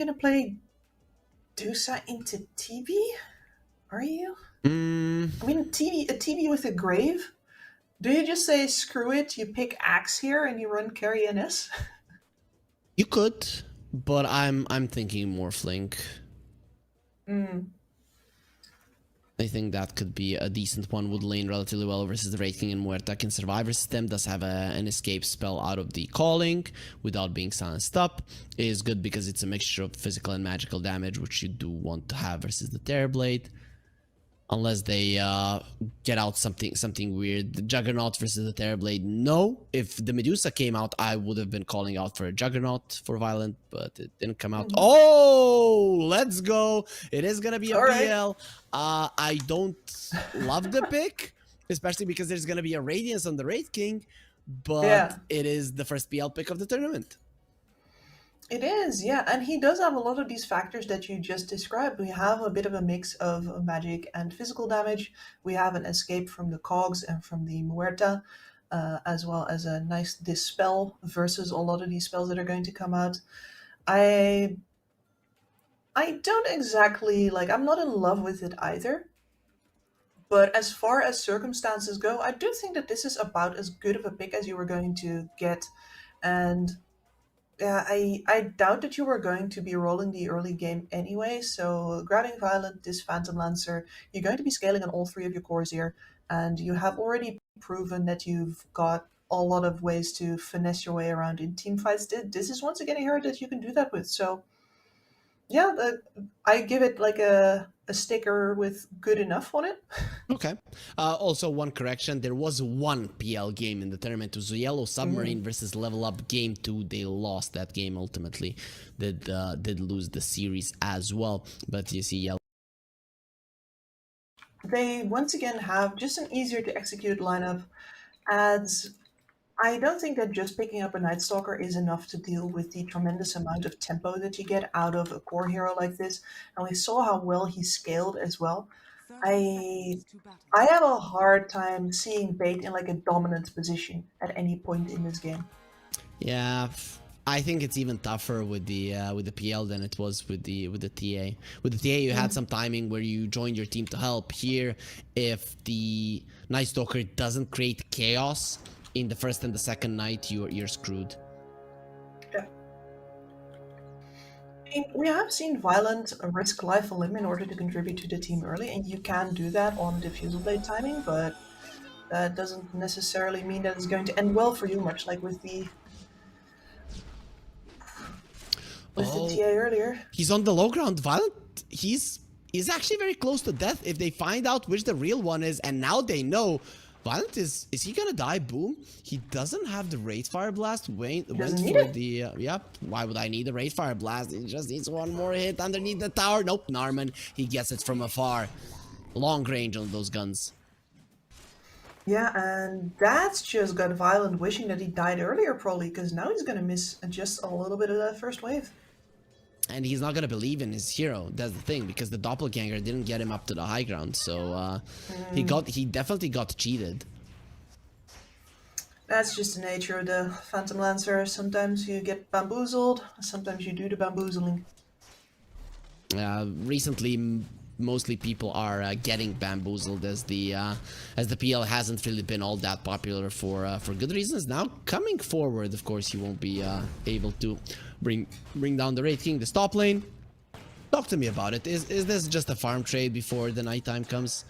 gonna play Dusa into TB? Are you? I mean, a TB with a grave? Do you just say screw it, you pick Axe here and you run carry NS? You could, but I'm thinking more flank. I think that could be a decent one. Would lane relatively well versus the Wraith King, and Muerta can survive versus them. Does have an escape spell out of the calling without being silenced up. Is good because it's a mixture of physical and magical damage, which you do want to have versus the Terrorblade. Unless they get out something weird. The Juggernaut versus the Terrorblade, no. If the Medusa came out, I would have been calling out for a Juggernaut for Violent, but it didn't come out. Oh, let's go. It is going to be a All right. PL. I don't love the pick, especially because there's going to be a Radiance on the Wraith King, but Yeah. it is the first PL pick of the tournament. It is, yeah, and he does have a lot of these factors that you just described. We have a bit of a mix of magic and physical damage. We have an escape from the cogs and from the Muerta, as well as a nice dispel versus a lot of these spells that are going to come out. I don't exactly like. I'm not in love with it either. But as far as circumstances go, I do think that this is about as good of a pick as you were going to get, and yeah, I doubt that you were going to be rolling the early game anyway, so grabbing Violent, this Phantom Lancer, you're going to be scaling on all three of your cores here, and you have already proven that you've got a lot of ways to finesse your way around in team fights. This is once again a hero that you can do that with, so yeah, I give it like a sticker with good enough on it. Okay. Also, one correction. There was one PL game in the tournament. It was a Yellow Submarine versus Level Up Game 2. They lost that game ultimately. Did lose the series as well. But you see, Yellow. They once again have just an easier to execute lineup. Adds I don't think that just picking up a Night Stalker is enough to deal with the tremendous amount of tempo that you get out of a core hero like this. And we saw how well he scaled as well. I I have a hard time seeing Bait in like a dominant position at any point in this game. Yeah. I think it's even tougher with the PL than it was with the TA. With the TA, you had some timing where you joined your team to help. Here, if the Night Stalker doesn't create chaos in the first and the second night, you're screwed. Yeah. I mean, we have seen Violent risk life and limb in order to contribute to the team early, and you can do that on Diffusal Blade timing, but that doesn't necessarily mean that it's going to end well for you, much like with the TA earlier. He's on the low ground. Violent, he's actually very close to death. If they find out which the real one is, and now they know, Violent is he gonna die? Boom. He doesn't have the Wraith Fire Blast. Went for the yep. Why would I need a Wraith Fire Blast? He just needs one more hit underneath the tower. Nope, NARMAN. He gets it from afar. Long range on those guns. Yeah, and that's just got Violent wishing that he died earlier, probably, because now he's gonna miss just a little bit of that first wave. And he's not gonna believe in his hero. That's the thing, because the doppelganger didn't get him up to the high ground. So he definitely got cheated. That's just the nature of the Phantom Lancer. Sometimes you get bamboozled, sometimes you do the bamboozling. Recently, mostly people are getting bamboozled as the PL hasn't really been all that popular for good reasons. Now coming forward, of course, you won't be able to bring down the Wraith King. The top lane. Talk to me about it. Is this just a farm trade before the nighttime comes?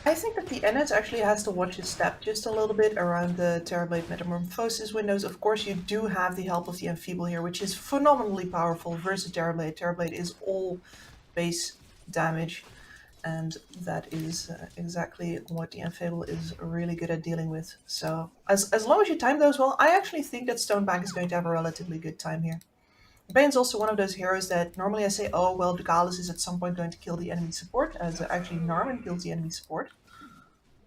I think that the NS actually has to watch his step just a little bit around the Terrorblade Metamorphosis windows. Of course, you do have the help of the Enfeeble here, which is phenomenally powerful versus Terrorblade. Terrorblade is all base damage, and that is exactly what the Enfeeble is really good at dealing with. So, as long as you time those well, I actually think that StoneBank is going to have a relatively good time here. Bane's also one of those heroes that normally I say, oh, well, Dukalis is at some point going to kill the enemy support, as actually NARMAN kills the enemy support.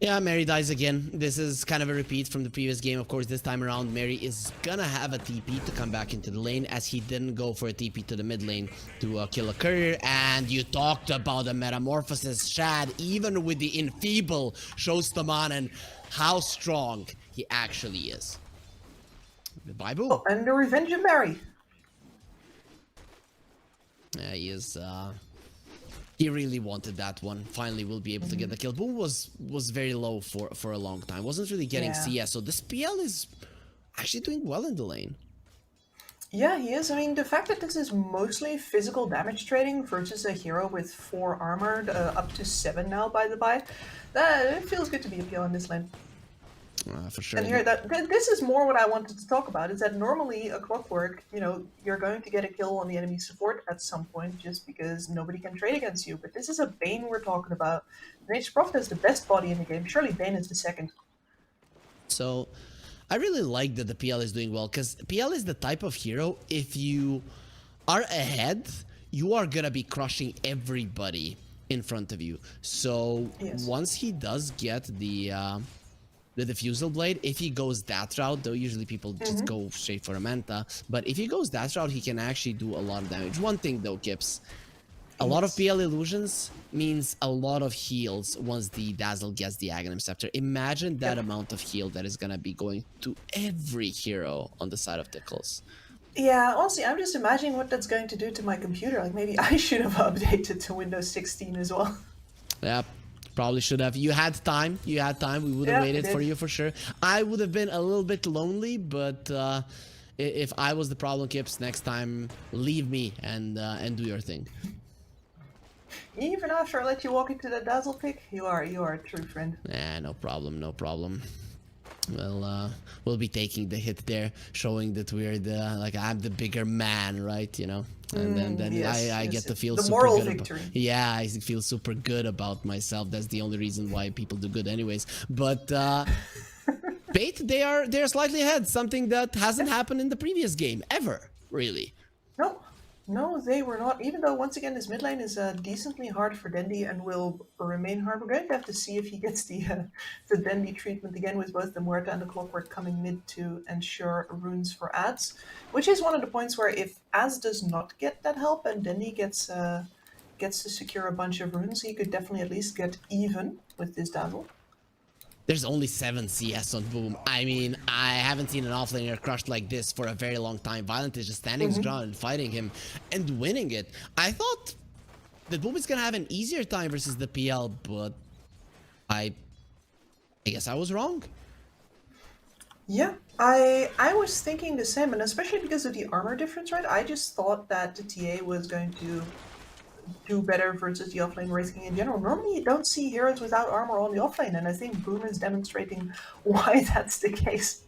Yeah, Mary dies again. This is kind of a repeat from the previous game. Of course, this time around, Mary is gonna have a TP to come back into the lane, as he didn't go for a TP to the mid lane to kill a courier. And you talked about the Metamorphosis. Shad, even with the Enfeeble, shows the man how strong he actually is. Goodbye, Boo. Oh, and the Revenge of Mary. Yeah, he really wanted that one. Finally, will be able to get the kill. Boom was very low for a long time. Wasn't really getting CS. So this PL is actually doing well in the lane. Yeah, he is. I mean, the fact that this is mostly physical damage trading versus a hero with 4 armor, up to 7 now, by the by, that it feels good to be a PL in this lane. For sure. And here, this is more what I wanted to talk about. Is that normally a Clockwork, you're going to get a kill on the enemy support at some point, just because nobody can trade against you. But this is a Bane we're talking about. Nature's Prophet is the best body in the game. Surely Bane is the second. So, I really like that the PL is doing well, because PL is the type of hero, if you are ahead, you are gonna be crushing everybody in front of you. So once he does get the diffusal blade, if he goes that route, though usually people just go straight for a Manta, but if he goes that route, he can actually do a lot of damage. One thing though, Kips, a lot of PL illusions means a lot of heals once the Dazzle gets the Aghanim Scepter. Imagine that amount of heal that is gonna be going to every hero on the side of Tickles. Yeah, honestly, I'm just imagining what that's going to do to my computer. Like, maybe I should have updated to Windows 16 as well. Yeah, probably should have. You had time. We would have waited for you for sure. I would have been a little bit lonely, but if I was the problem, Kips, next time leave me and do your thing. Even after I let you walk into the Dazzle pick, you are a true friend. No problem. Well, we'll be taking the hit there, showing that we're I'm the bigger man, right? And then I get to feel the super moral good victory. I feel super good about myself. That's the only reason why people do good anyways. But Bait, they're slightly ahead, something that hasn't happened in the previous game ever, really. No, they were not. Even though, once again, this mid lane is decently hard for Dendi and will remain hard. We're going to have to see if he gets the Dendi treatment again, with both the Muerta and the Clockwork coming mid to ensure runes for Adz, which is one of the points where if Adz does not get that help and Dendi gets to secure a bunch of runes, he could definitely at least get even with this Dazzle. There's only 7 CS on Boom. I mean, I haven't seen an offlaner crushed like this for a very long time. Violent is just standing his ground and fighting him and winning it. I thought that Boom is gonna have an easier time versus the PL, but I guess I was wrong. Yeah, I was thinking the same, and especially because of the armor difference, right? I just thought that the TA was going to do better versus the offlane racing in general. Normally you don't see heroes without armor on the offlane, and I think Boom is demonstrating why that's the case.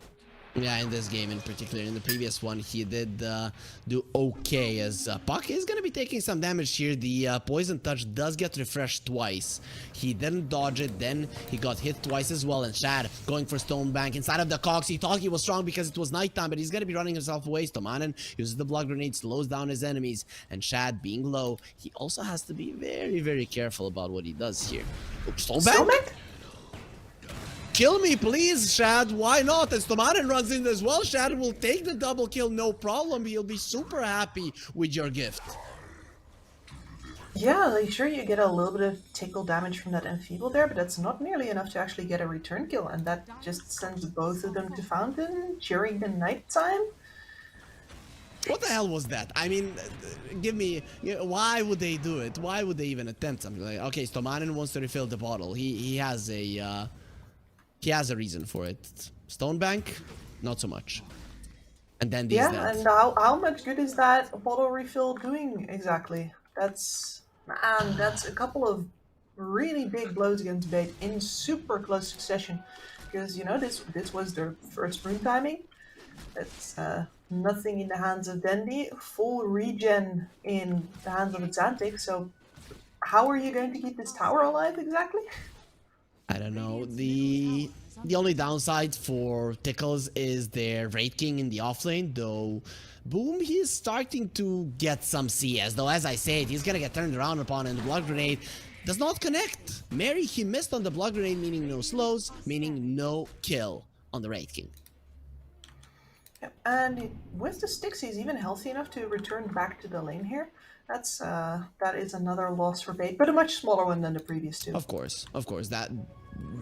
Yeah, in this game in particular. In the previous one, he did do okay, as Puck is going to be taking some damage here. The Poison Touch does get refreshed twice. He didn't dodge it, then he got hit twice as well. And Shad going for StoneBank inside of the cogs. He thought he was strong because it was nighttime, but he's going to be running himself away. StoneBank uses the blood grenade, slows down his enemies. And Shad being low, he also has to be very, very careful about what he does here. StoneBank? Kill me, please, Shad. Why not? And StoneBank runs in as well. Shad will take the double kill, no problem. He'll be super happy with your gift. Yeah, like, sure, you get a little bit of tickle damage from that Enfeeble there, but that's not nearly enough to actually get a return kill, and that just sends both of them to Fountain during the nighttime. What the hell was that? I mean, give me... why would they do it? Why would they even attempt something like... Okay, StoneBank wants to refill the bottle. He has a... He has a reason for it. StoneBank, not so much. And then these dead. And how much good is that bottle refill doing exactly? That's a couple of really big blows against Bait in super close succession. Because this was their first rune timing. It's nothing in the hands of Dendi, full regen in the hands of Adzantick. So how are you going to keep this tower alive exactly? I don't know. The only downside for Tickles is their Raid King in the offlane, though Boom, he's starting to get some CS. Though, as I said, he's gonna get turned around upon, and the blood grenade does not connect. Mary, he missed on the blood grenade, meaning no slows, meaning no kill on the Raid King. Yep. And with the sticks, he's even healthy enough to return back to the lane here. That is another loss for Bait, but a much smaller one than the previous two. Of course, that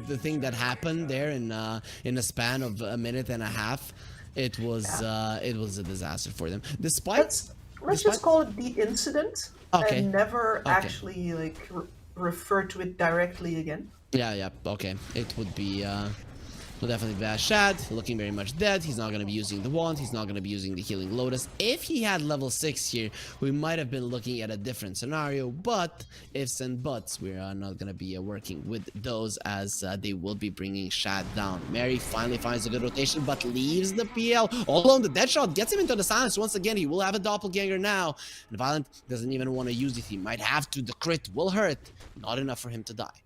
the thing that happened there in a span of a minute and a half, it was a disaster for them. Despite let's just call it the incident, Okay. and never Okay. actually like refer to it directly again. Yeah, okay. It would be, will definitely be Shad, looking very much dead. He's not going to be using the wand. He's not going to be using the healing lotus. If he had level 6 here, we might have been looking at a different scenario, but ifs and buts, we are not going to be working with those, as they will be bringing Shad down. Mary finally finds a good rotation, but leaves the PL all alone. The dead shot gets him into the silence once again. He will have a doppelganger now, and Violent doesn't even want to use it. He might have to. The crit will hurt. Not enough for him to die.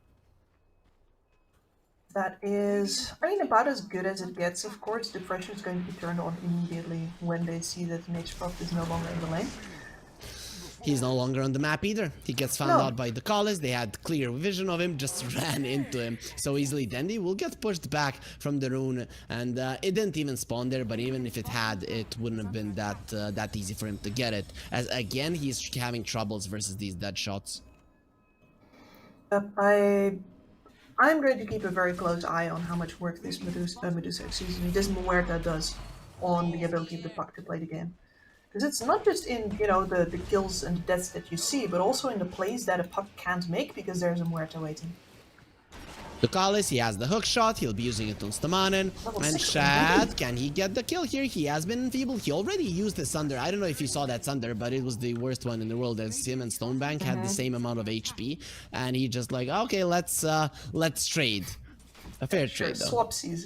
That is, I mean, about as good as it gets. Of course, the pressure is going to be turned on immediately when they see that the next prop is no longer in the lane. He's no longer on the map either. He gets found out by Dukalis. They had clear vision of him, just ran into him so easily. Dendi will get pushed back from the rune, and it didn't even spawn there, but even if it had, it wouldn't have been that easy for him to get it, as again he's having troubles versus these dead shots. I'm going to keep a very close eye on how much work this this Muerta does on the ability of the puck to play the game. Because it's not just in, you know, the kills and the deaths that you see, but also in the plays that a puck can't make because there's a Muerta waiting. Dukalis, he has the hook shot, he'll be using it on Stamanen. And Shad, can he get the kill here? He has been enfeebled. He already used the Sunder. I don't know if you saw that Sunder, but it was the worst one in the world, as him and StoneBank had the same amount of HP. And he just like, okay, let's trade. A fair trade, though. Swapsies.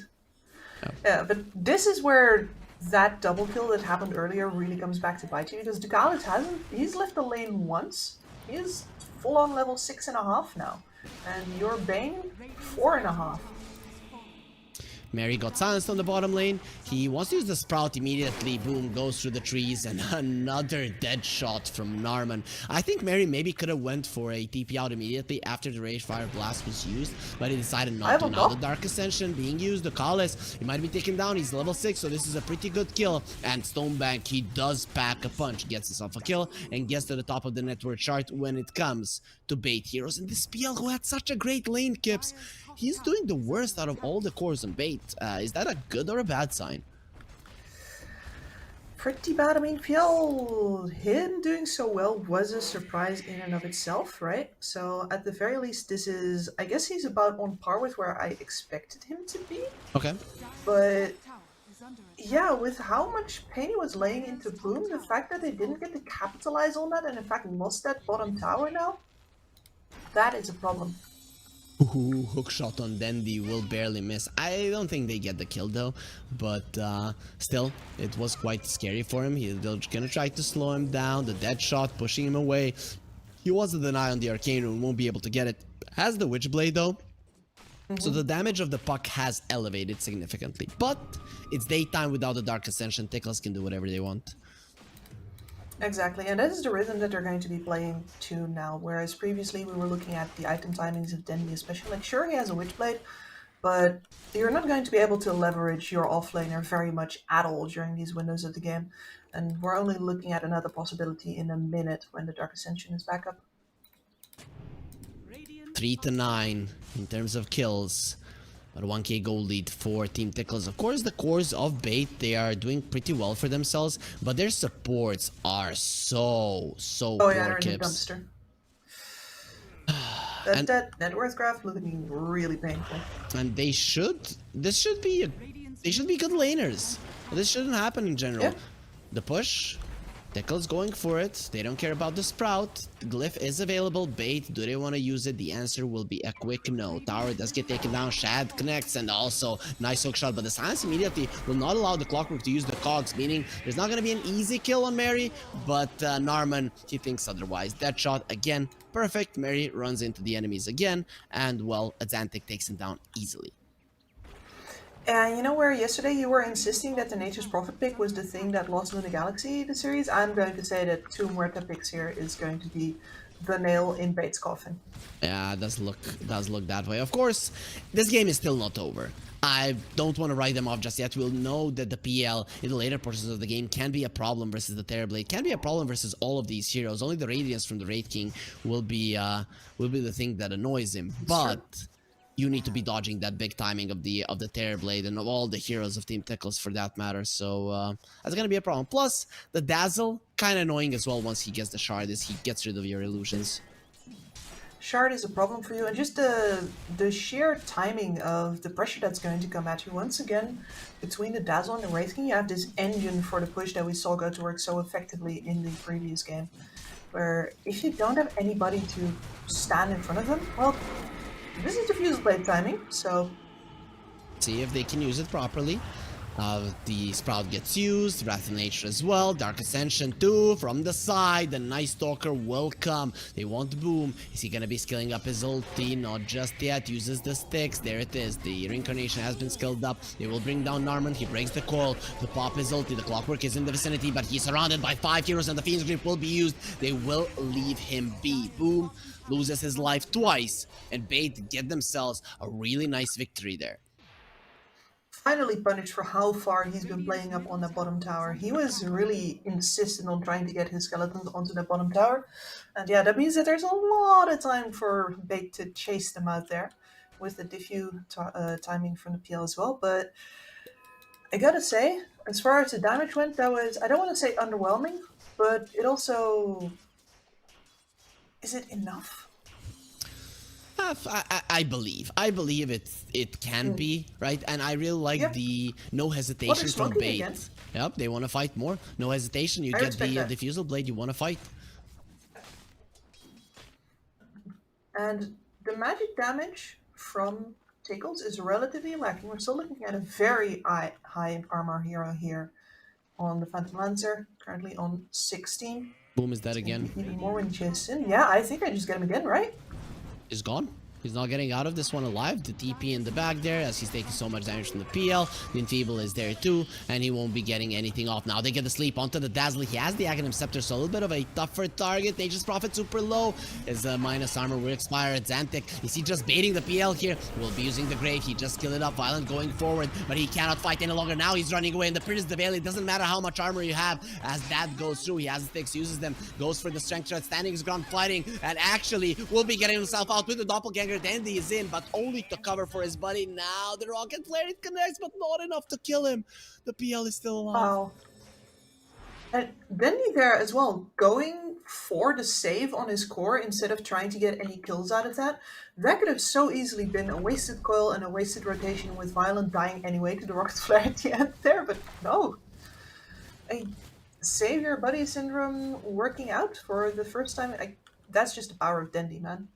Yeah, but this is where that double kill that happened earlier really comes back to bite you, because Dukalis he's left the lane once. He is full on level 6.5 now. And your Bane, 4.5. Mary got silenced on the bottom lane. He wants to use the Sprout immediately. Boom, goes through the trees, and another dead shot from NARMAN. I think Mary maybe could have went for a TP out immediately after the Rage Fire Blast was used, but he decided not to. Now the Dark Ascension being used. Dukalis, he might be taken down. He's level 6, so this is a pretty good kill. And StoneBank, he does pack a punch, gets himself a kill, and gets to the top of the network chart when it comes to bait heroes. And this PL, who had such a great lane, Kips, he's doing the worst out of all the cores on bait. Is that a good or a bad sign? Pretty bad. I mean, him doing so well was a surprise in and of itself, right? So at the very least, this is, I guess he's about on par with where I expected him to be. Okay. But yeah, with how much pain he was laying into Boom, the fact that they didn't get to capitalize on that and in fact lost that bottom tower now, that is a problem. Ooh, hook shot on Dendi will barely miss. I don't think they get the kill though, but still, it was quite scary for him. They're gonna try to slow him down. The dead shot pushing him away. He was the deny on the Arcane Rune, won't be able to get it. Has the Witchblade though, so the damage of the puck has elevated significantly. But it's daytime without the Dark Ascension. Tickles can do whatever they want. Exactly, and that is the rhythm that they're going to be playing to now, whereas previously we were looking at the item timings of Dendi especially. Like, sure, he has a Witchblade, but you're not going to be able to leverage your offlaner very much at all during these windows of the game, and we're only looking at another possibility in a minute when the Dark Ascension is back up. 3 to 9 in terms of kills. But 1k gold lead for Team Tickles. Of course, the cores of bait, they are doing pretty well for themselves, but their supports are so poor, yeah, they're in the Kips. dumpster. that net worth graph looking really painful. And they should be good laners. This shouldn't happen in general. Yeah. The push, Tickles going for it. They don't care about the Sprout. Glyph is available. Bait, do they want to use it? The answer will be a quick no. Tower does get taken down. Shad connects, and also nice hook shot. But the silence immediately will not allow the Clockwork to use the cogs, meaning there's not going to be an easy kill on Mary. But NARMAN, he thinks otherwise. That shot, again, perfect. Mary runs into the enemies again. And, well, Adzantick takes him down easily. And you know where yesterday you were insisting that the Nature's Prophet pick was the thing that lost Luna Galaxy the series? I'm going to say that 2 Muerta picks here is going to be the nail in Bait's coffin. Yeah, it does look that way. Of course, this game is still not over. I don't want to write them off just yet. We'll know that the PL in the later portions of the game can be a problem versus the Terrorblade, can be a problem versus all of these heroes. Only the Radiance from the Raid King will be the thing that annoys him. But you need to be dodging that big timing of the Terror Blade and of all the heroes of Team Tickles for that matter. So that's gonna be a problem. Plus, the Dazzle, kind of annoying as well once he gets the Shard, is he gets rid of your illusions. Shard is a problem for you, and just the sheer timing of the pressure that's going to come at you. Once again, between the Dazzle and the Wraith King, you have this engine for the push that we saw go to work so effectively in the previous game. Where if you don't have anybody to stand in front of them, well, this is the Fuse Blade timing, so... See if they can use it properly. The Sprout gets used, Wrath of Nature as well, Dark Ascension too, from the side, the Night Stalker will come. They want Boom. Is he gonna be skilling up his ulti? Not just yet, uses the sticks, there it is, the Reincarnation has been skilled up. They will bring down NARMAN, he breaks the coil to pop his ulti, the Clockwork is in the vicinity, but he's surrounded by 5 heroes and the Fiend's Grip will be used. They will leave him be. Boom loses his life twice, and Bait get themselves a really nice victory there. Finally punished for how far he's been playing up on the bottom tower. He was really insistent on trying to get his skeletons onto the bottom tower. And yeah, that means that there's a lot of time for Bait to chase them out there with the diffuse timing from the PL as well. But I gotta say, as far as the damage went, that was, I don't want to say underwhelming, but it also... Is it enough? I believe it can be, right? And I really like the no hesitation from Bait. Again. Yep, they want to fight more. No hesitation. You get the Diffusal Blade, you want to fight. And the magic damage from Tickles is relatively lacking. We're still looking at a very high armor hero here on the Phantom Lancer, currently on 16. Boom is dead again. Even more when Jason. Yeah, I think I just get him again, right? Is gone. He's not getting out of this one alive. The TP in the back there as he's taking so much damage from the PL. The Enfeeble is there too, and he won't be getting anything off. Now they get the sleep onto the Dazzle. He has the Aghanim Scepter, so a little bit of a tougher target. Nature's Prophet super low. His minus armor will expire. Adzantick, is he just baiting the PL here? Will be using the Grave. He just killed it up. Violent going forward, but he cannot fight any longer. Now he's running away, and the Prince the Veil. It doesn't matter how much armor you have. As that goes through, he has the sticks, uses them, goes for the strength shot, standing his ground, fighting, and actually will be getting himself out with the Doppelganger. Dendi is in, but only to cover for his buddy. Now the rocket flare, it connects, but not enough to kill him. The PL is still alive. Wow. And Dendi there as well, going for the save on his core instead of trying to get any kills out of that. That could have so easily been a wasted coil and a wasted rotation with Violent dying anyway to the rocket flare at the end there, but no. A save your buddy syndrome working out for the first time. That's just the power of Dendi, man.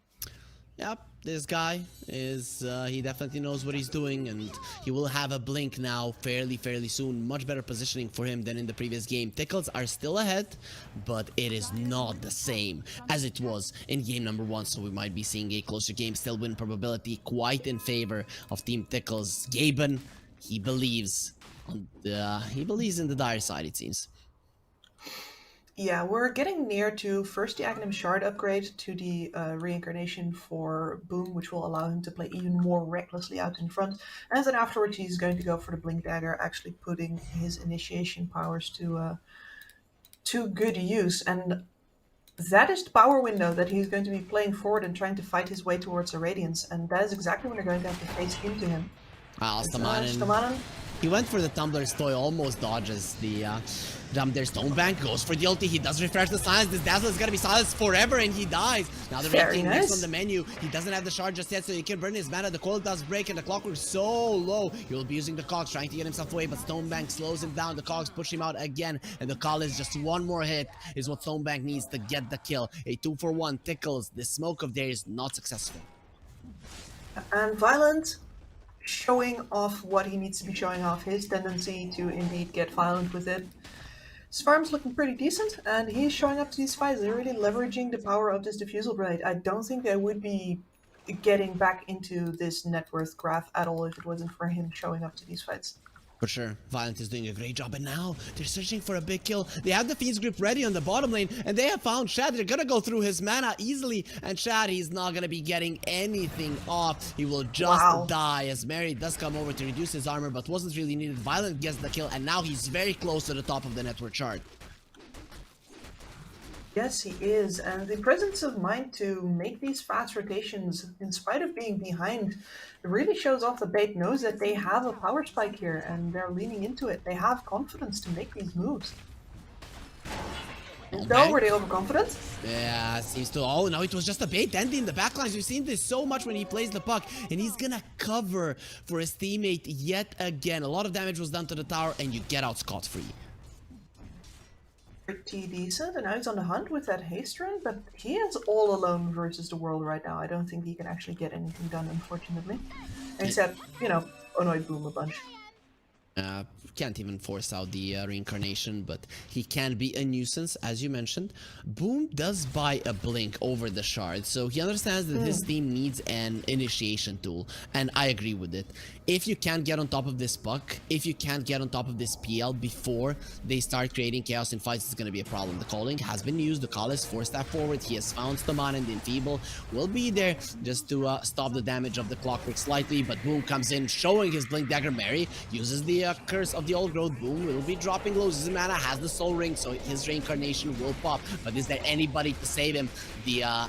Yep, this guy is, he definitely knows what he's doing, and he will have a blink now fairly soon. Much better positioning for him than in the previous game. Tickles are still ahead, but it is not the same as it was in game number 1, so we might be seeing a closer game. Still win probability quite in favor of Team Tickles. Gaben, he believes in the dire side, it seems. Yeah, we're getting near to first the Aghanim Shard upgrade to the reincarnation for Boom, which will allow him to play even more recklessly out in front. And then afterwards he's going to go for the Blink Dagger, actually putting his initiation powers to good use. And that is the power window that he's going to be playing forward and trying to fight his way towards a Radiance. And that is exactly when they're going to have to face into him. Stamanen. He went for the Tumbler's Toy, almost dodges the their StoneBank, goes for the ulti. He does refresh the silence. This Dazzle is gonna be silenced forever and he dies. Now the Red King next on the menu. He doesn't have the shard just yet, so he can burn his mana. The coil does break and the Clockwork is so low. He will be using the Cogs, trying to get himself away, but StoneBank slows him down. The Cogs push him out again, and the call is just one more hit is what StoneBank needs to get the kill. A 2-for-1 Tickles. The smoke of there is not successful. And Violent showing off what he needs to be showing off, his tendency to indeed get violent with it. His farm's looking pretty decent, and he's showing up to these fights. They're really leveraging the power of this Diffusal Blade. I don't think they would be getting back into this net worth graph at all if it wasn't for him showing up to these fights. For sure, Violent is doing a great job, and now they're searching for a big kill. They have the Fiend's Grip ready on the bottom lane, and they have found Shad. They're gonna go through his mana easily, and Shad, he's not gonna be getting anything off. He will just die, as Mary does come over to reduce his armor, but wasn't really needed. Violent gets the kill, and now he's very close to the top of the network chart. Yes, he is. And the presence of mind to make these fast rotations, in spite of being behind, really shows off that Bait knows that they have a power spike here and they're leaning into it. They have confidence to make these moves. Though, StoneBank. were they overconfident? Yeah, seems to. Oh, no, it was just a bait. Dendi in the backlines. We've seen this so much when he plays the puck, and he's gonna cover for his teammate yet again. A lot of damage was done to the tower, and you get out scot-free. Pretty decent, and now he's on the hunt with that haste run, but he is all alone versus the world right now. I don't think he can actually get anything done, unfortunately. Except, you know, annoy Boom a bunch. Can't even force out the reincarnation, but he can be a nuisance, as you mentioned. Boom does buy a blink over the shard, so he understands that his team needs an initiation tool, and I agree with it. If you can't get on top of this puck, if you can't get on top of this PL before they start creating chaos in fights, it's going to be a problem. The calling has been used. Dukalis forced that forward. He has found StoneBank, and the Enfeeble will be there just to stop the damage of the Clockwork slightly, but Boom comes in, showing his Blink Dagger. Mary uses the curse of the old growth. Boom will be dropping lows. His mana has the soul ring, so his reincarnation will pop, but is there anybody to save him? The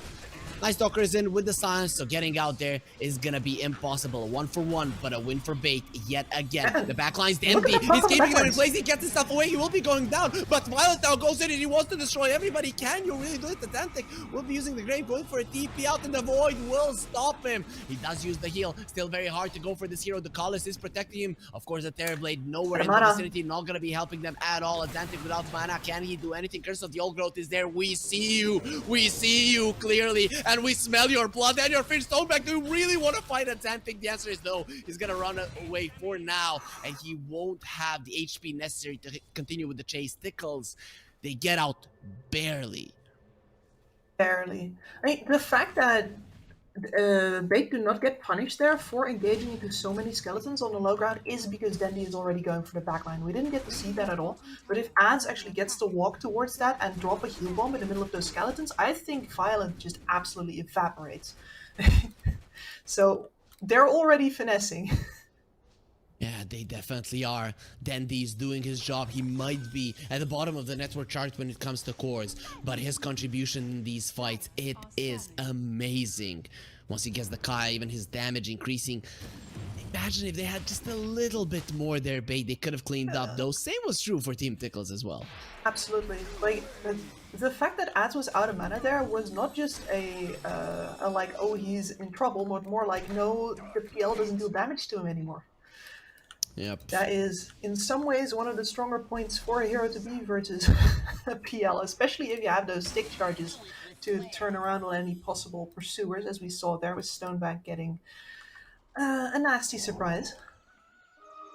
Night Stalker is in with the silence, so getting out there is gonna be impossible. 1-for-1, but a win for Bait yet again. The backline's empty. He's keeping them in place. He gets himself away. He will be going down, but Violet now goes in and he wants to destroy everybody. Can you really do it? Adzantick will be using the Grave, going for a TP out in the void. Will stop him. He does use the heal. Still very hard to go for this hero. Dukalis is protecting him. Of course, the Terrorblade nowhere in the vicinity, not gonna be helping them at all. Adzantick without mana, can he do anything? Curse of the Old Growth is there. We see you clearly, and we smell your blood and your fish. StoneBank, do you really want to fight Adzantick? The answer is no. He's gonna run away for now, and he won't have the HP necessary to continue with the chase. Tickles, they get out barely. Barely. I mean, the fact that Bait do not get punished there for engaging into so many skeletons on the low ground is because Dendi is already going for the backline. We didn't get to see that at all, but if Adz actually gets to walk towards that and drop a heal bomb in the middle of those skeletons, I think Violent just absolutely evaporates. So they're already finessing. Yeah, they definitely are. Dendi's doing his job. He might be at the bottom of the network chart when it comes to cores, but his contribution in these fights, it is amazing. Once he gets the Kai, even his damage increasing. Imagine if they had just a little bit more there, Bait. They could have cleaned up, though. Same was true for Team Tickles as well. Absolutely. Like, the fact that Adz was out of mana there was not just a like, oh, he's in trouble, but more like, no, the PL doesn't do damage to him anymore. Yep. That is, in some ways, one of the stronger points for a hero to be versus a PL, especially if you have those stick charges to turn around on any possible pursuers, as we saw there with StoneBank getting a nasty surprise.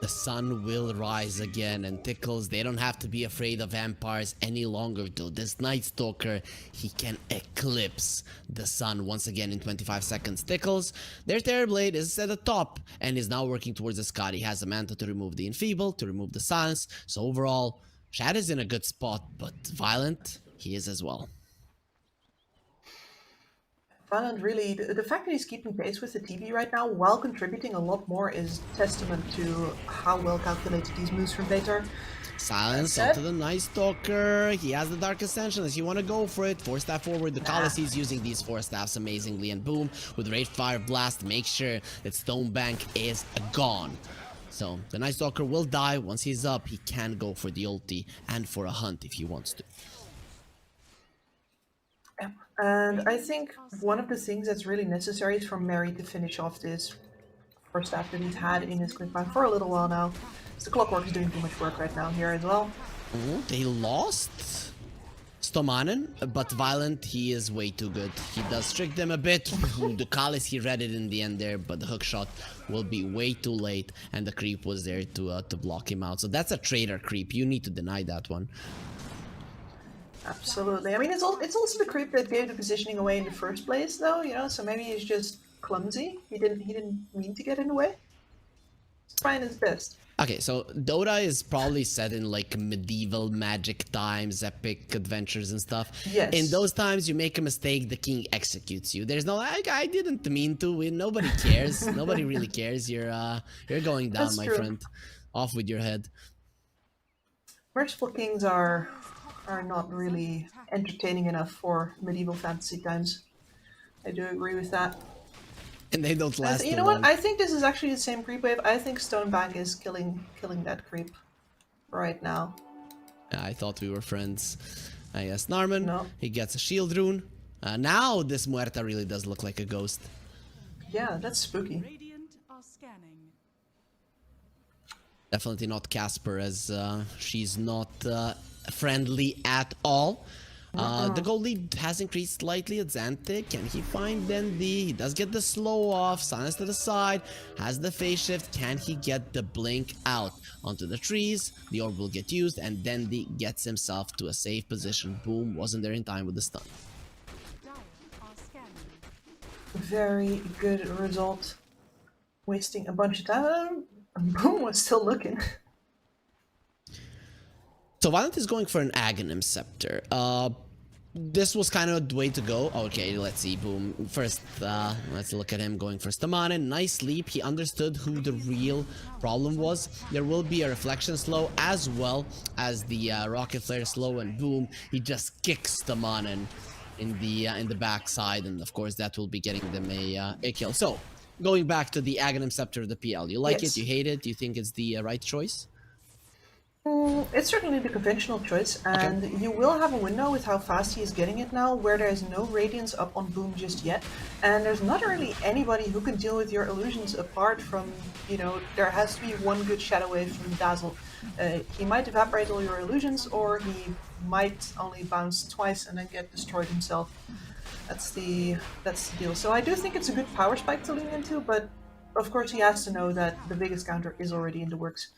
The sun will rise again, and Tickles, they don't have to be afraid of vampires any longer, though. This Night Stalker, he can eclipse the sun once again in 25 seconds. Tickles, their Terrorblade is at the top and is now working towards the sky. He has a Manta to remove the Enfeeble, to remove the silence. So overall, Shad is in a good spot, but Violent, he is as well. Violent really, the fact that he's keeping pace with the TV right now while contributing a lot more is testament to how well calculated these moves from Bator. Silence onto the Night Stalker. He has the Dark Ascension. As you want to go for it, force that forward. Dukalis is using these 4 staffs amazingly, and boom, with Rage Fire Blast, make sure that StoneBank is gone. So the Night Stalker will die. Once he's up, he can go for the ulti and for a hunt if he wants to. And I think one of the things that's really necessary is for Mary to finish off this first staff that he's had in his quick buy for a little while now. So the Clockwork is doing too much work right now here as well. Oh, they lost StoneBank, but Violent, he is way too good. He does trick them a bit. Dukalis, he read it in the end there, but the hook shot will be way too late, and the creep was there to block him out. So that's a traitor creep. You need to deny that one. Absolutely. I mean, it's also the creep that gave the positioning away in the first place, though. You know, so maybe he's just clumsy. He didn't mean to get in the way. He's trying his best. Okay, so Dota is probably set in like medieval magic times, epic adventures and stuff. Yes. In those times, you make a mistake, the king executes you. There's no like, I didn't mean to win. Nobody cares. Nobody really cares. You're going down, That's my true. friend. Off with your head. Merciful kings are are not really entertaining enough for medieval fantasy times. I do agree with that. And they don't last You too know what? long. I think this is actually the same creep wave. I think StoneBank is killing that creep right now. I thought we were friends. I guess NARMAN, No. he gets a shield rune. Now this Muerta really does look like a ghost. Yeah, that's spooky. Radiant are scanning. Definitely not Casper, as she's not friendly at all. The gold lead has increased slightly. Adzantick, can he find Dendi? He does get the slow off. Silence to the side. Has the phase shift. Can he get the blink out onto the trees? The orb will get used, and Dendi gets himself to a safe position. Boom, wasn't there in time with the stun. Dire are scanning. Very good result. Wasting a bunch of time. Boom was still looking. So Violent is going for an Aghanim Scepter. This was kind of the way to go. Okay, let's see. Boom. First, let's look at him going for Stamanen. Nice leap. He understood who the real problem was. There will be a reflection slow as well as the rocket flare slow, and boom, he just kicks Stamanen in the backside, and of course that will be getting them a kill. So going back to the Aghanim Scepter of the PL, you like Yes. it? You hate it? Do you think it's the right choice? It's certainly the conventional choice, and you will have a window with how fast he is getting it now, where there is no radiance up on Boom just yet, and there's not really anybody who can deal with your illusions apart from, you know, there has to be one good shadow wave from Dazzle. He might evaporate all your illusions, or he might only bounce twice and then get destroyed himself. That's the deal. So I do think it's a good power spike to lean into, but of course he has to know that the biggest counter is already in the works.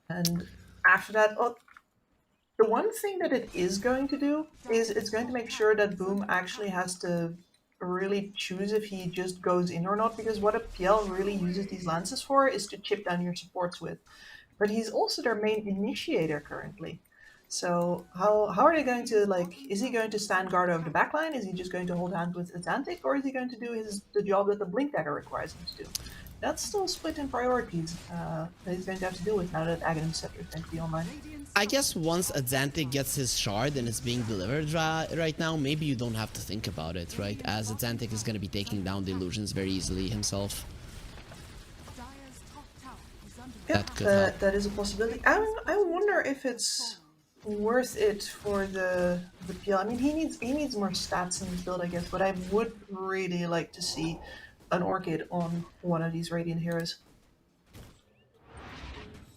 And after that, the one thing that it is going to do is it's going to make sure that Boom actually has to really choose if he just goes in or not, because what a PL really uses these lances for is to chip down your supports with. But he's also their main initiator currently. So how are they going to, like, is he going to stand guard over the backline? Is he just going to hold hand with Adzantick, or is he going to do the job that the Blink Dagger requires him to do? That's still split in priorities that he's going to have to deal with now that Aghanim Scepter is going to be online. I guess once Adzantick gets his shard and it's being delivered right now, maybe you don't have to think about it, right? As Adzantick is going to be taking down the illusions very easily himself. Dire's top tower is under Yeah, That could help. that is a possibility. I wonder if it's worth it for the PL. I mean, he needs more stats in this build, I guess, but I would really like to see an Orchid on one of these Radiant heroes.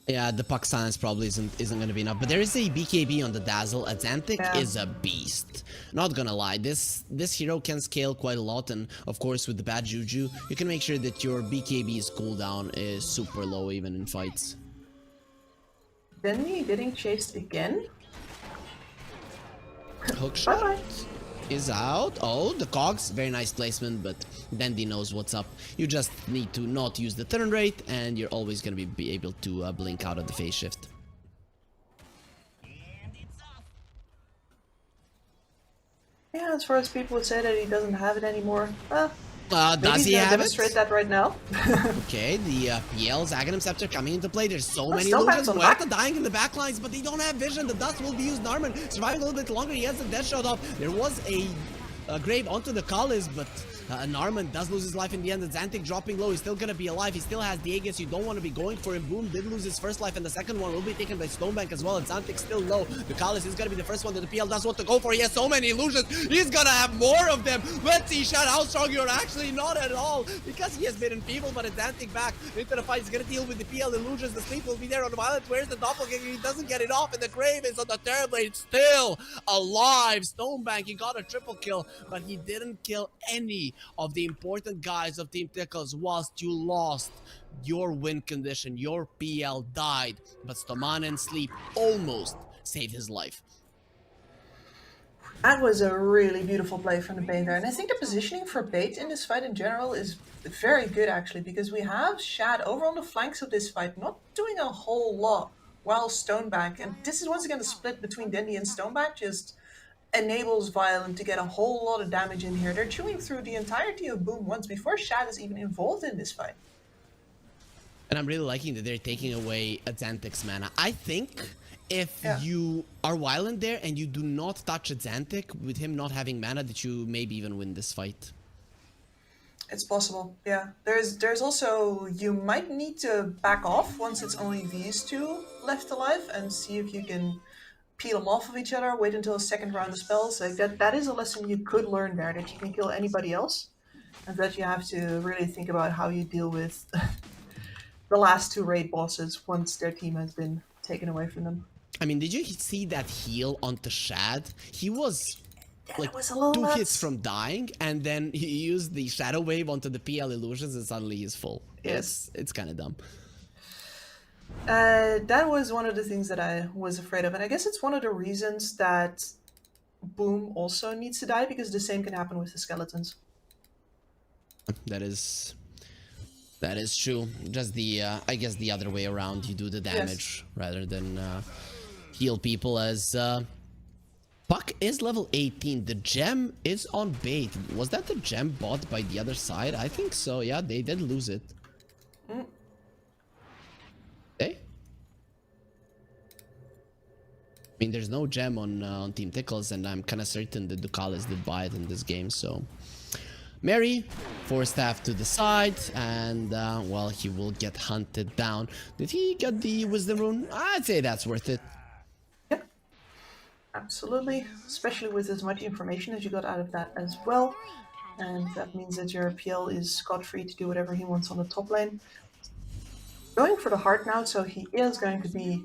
Yeah, the puck silence probably isn't going to be enough, but there is a BKB on the Dazzle. Adzantick Yeah. is a beast. Not gonna lie, this hero can scale quite a lot, and of course with the bad juju, you can make sure that your BKB's cooldown is super low even in fights. Dendi getting chased again. Hook shot Bye-bye. is out. Oh, the cogs, very nice placement, but Dendi knows what's up. You just need to not use the turn rate, and you're always gonna be able to blink out of the phase shift. Yeah, as far as people would say that he doesn't have it anymore. Maybe Does he's he gonna have demonstrate it? that right now. Okay, the PL's Aghanim Scepter coming into play. There's so many StoneBank's illusions. on the Muerta back. dying in the backlines, but they don't have vision. The dust will be used. NARMAN surviving a little bit longer. He has the death shot off. There was a grave onto the Dukalis, but NARMAN does lose his life in the end. Adzantick dropping low. He's still gonna be alive. He still has the Aegis. You don't want to be going for him. Boom did lose his first life, and the second one will be taken by StoneBank as well. Adzantick still low. Dukalis is gonna be the first one that the PL does want to go for. He has so many illusions. He's gonna have more of them. Let's see, Shad, how strong you're actually not at all, because he has been enfeebled, but Adzantick back into the fight. He's gonna deal with the PL illusions. The sleep will be there on the Violet. Where's the doppelganger? He doesn't get it off, and the grave is on the Terrorblade still alive. StoneBank, he got a triple kill, but he didn't kill any of the important guys of Team Tickles. Whilst you lost your win condition, your PL died, but Stamanen Sleep almost saved his life. That was a really beautiful play from the Bane there, and I think the positioning for Bait in this fight in general is very good actually, because we have Shad over on the flanks of this fight, not doing a whole lot, while StoneBank, and this is once again the split between Dendi and StoneBank, just enables Violent to get a whole lot of damage in here. They're chewing through the entirety of Boom once before Shad is even involved in this fight. And I'm really liking that they're taking away Adzantick's mana. I think if Yeah. you are violent there and you do not touch Adzantick, with him not having mana, that you maybe even win this fight. It's possible, yeah. There's also, you might need to back off once it's only these two left alive and see if you can peel them off of each other, wait until the second round of spells. Like that is a lesson you could learn there, that you can kill anybody else. And that you have to really think about how you deal with the last two raid bosses once their team has been taken away from them. I mean, did you see that heal onto Shad? He was like That was a little 2 nuts. hits from dying, and then he used the Shadow Wave onto the PL illusions, and suddenly he's full. Yes. It's kind of dumb. That was one of the things that I was afraid of, and I guess it's one of the reasons that Boom also needs to die, because the same can happen with the skeletons. That is true. Just the I guess the other way around. You do the damage rather than heal people. As Puck is level 18. The gem is on bait. Was that the gem bought by the other side? I think so. Yeah, they did lose it. Hey. I mean, there's no gem on Team Tickles, and I'm kind of certain that Dukalis did buy it in this game. So, Mary, Force Staff to the side, and well, he will get hunted down. Did he get the Wisdom Rune? I'd say that's worth it. Yep. Absolutely. Especially with as much information as you got out of that as well. And that means that your PL is scot-free to do whatever he wants on the top lane. Going for the heart now, so he is going to be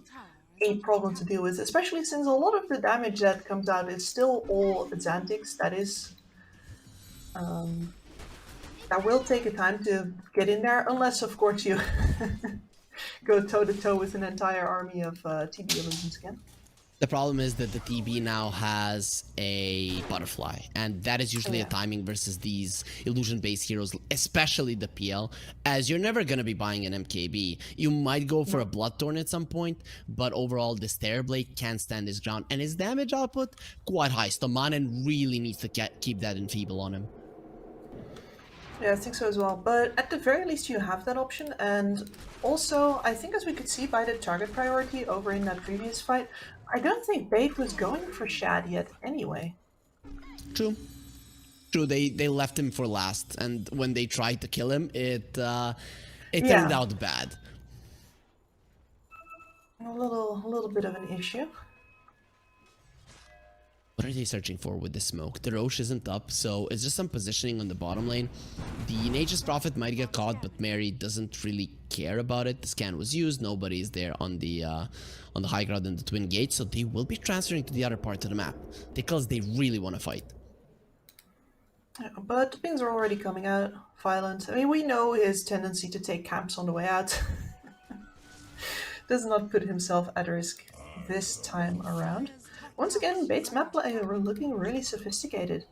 a problem to deal with, especially since a lot of the damage that comes out is still all Adzantics. That is... that will take a time to get in there, unless, of course, you go toe-to-toe with an entire army of TB illusions again. The problem is that the TB now has a butterfly, and that is usually a timing versus these illusion-based heroes, especially the PL, as you're never going to be buying an MKB. You might go for a Bloodthorn at some point, but overall this Terrorblade can't stand his ground, and his damage output quite high. Stomanen really needs to keep that Enfeeble on him. Yeah, I think so as well. But at the very least, you have that option. And also, I think as we could see by the target priority over in that previous fight, I don't think Bait was going for Shad yet anyway. True. True, they left him for last, and when they tried to kill him, it turned out bad. A little bit of an issue. What are they searching for with the smoke? The Roche isn't up, so it's just some positioning on the bottom lane. The Nature's Prophet might get caught, but Mary doesn't really care about it. The scan was used, nobody is there on the high ground in the Twin Gate, so they will be transferring to the other part of the map because they really want to fight. Yeah, but the pings are already coming out. Violent. I mean, we know his tendency to take camps on the way out. Does not put himself at risk this time around. Once again, Bates map play are looking really sophisticated.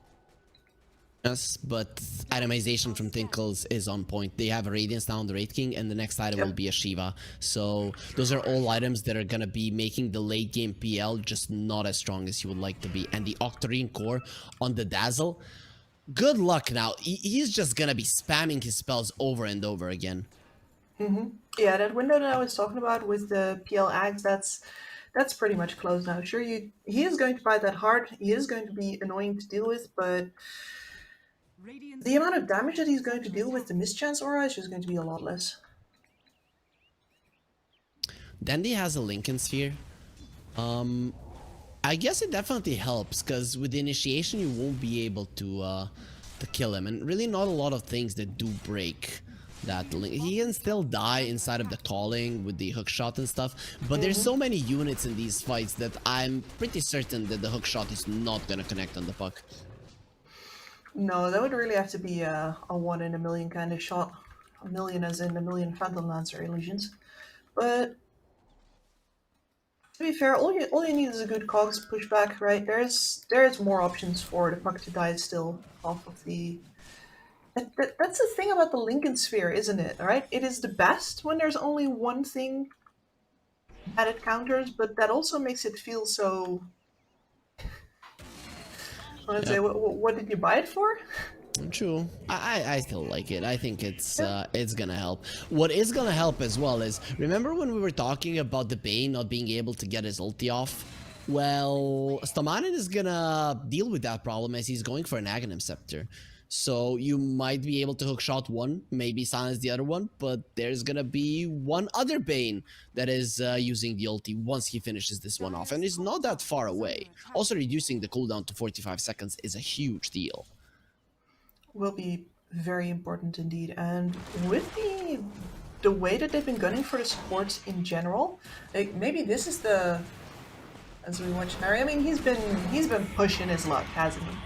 Yes, but itemization from Tickles is on point. They have a Radiance now on the Wraith King, and the next item will be a Shiva. So those are all items that are going to be making the late game PL just not as strong as you would like to be. And the Octarine Core on the Dazzle, good luck now. He's just going to be spamming his spells over and over again. Yeah, that window that I was talking about with the PL Ags, that's pretty much closed now. Sure, he is going to fight that hard. He is going to be annoying to deal with, but the amount of damage that he's going to deal with the Mischance Aura is just going to be a lot less. Dendi has a Lincoln Sphere. I guess it definitely helps, because with the initiation you won't be able to kill him, and really not a lot of things that do break that link. He can still die inside of the calling with the hook shot and stuff, but there's so many units in these fights that I'm pretty certain that the hook shot is not gonna connect on the puck. No, that would really have to be a 1 in a million kind of shot. A million as in a million Phantom Lancer illusions. But to be fair, all you need is a good cogs pushback, right? There's more options for the puck to die still off of the... That's the thing about the Lincoln Sphere, isn't it? Right? It is the best when there's only one thing that it counters, but that also makes it feel so... I want to say, what did you buy it for? True. I still like it. I think it's gonna help. What is gonna help as well is, remember when we were talking about the Bane not being able to get his ulti off? Well, StoneBank is gonna deal with that problem as he's going for an Aghanim Scepter. So you might be able to hook shot one, maybe silence the other one, but there's gonna be one other Bane that is using the ulti once he finishes this one off, and it's not that far away. Also, reducing the cooldown to 45 seconds is a huge deal. Will be very important indeed. And with the way that they've been gunning for the supports in general, like maybe this is the, as we watch Mary. I mean, he's been pushing his luck, hasn't he?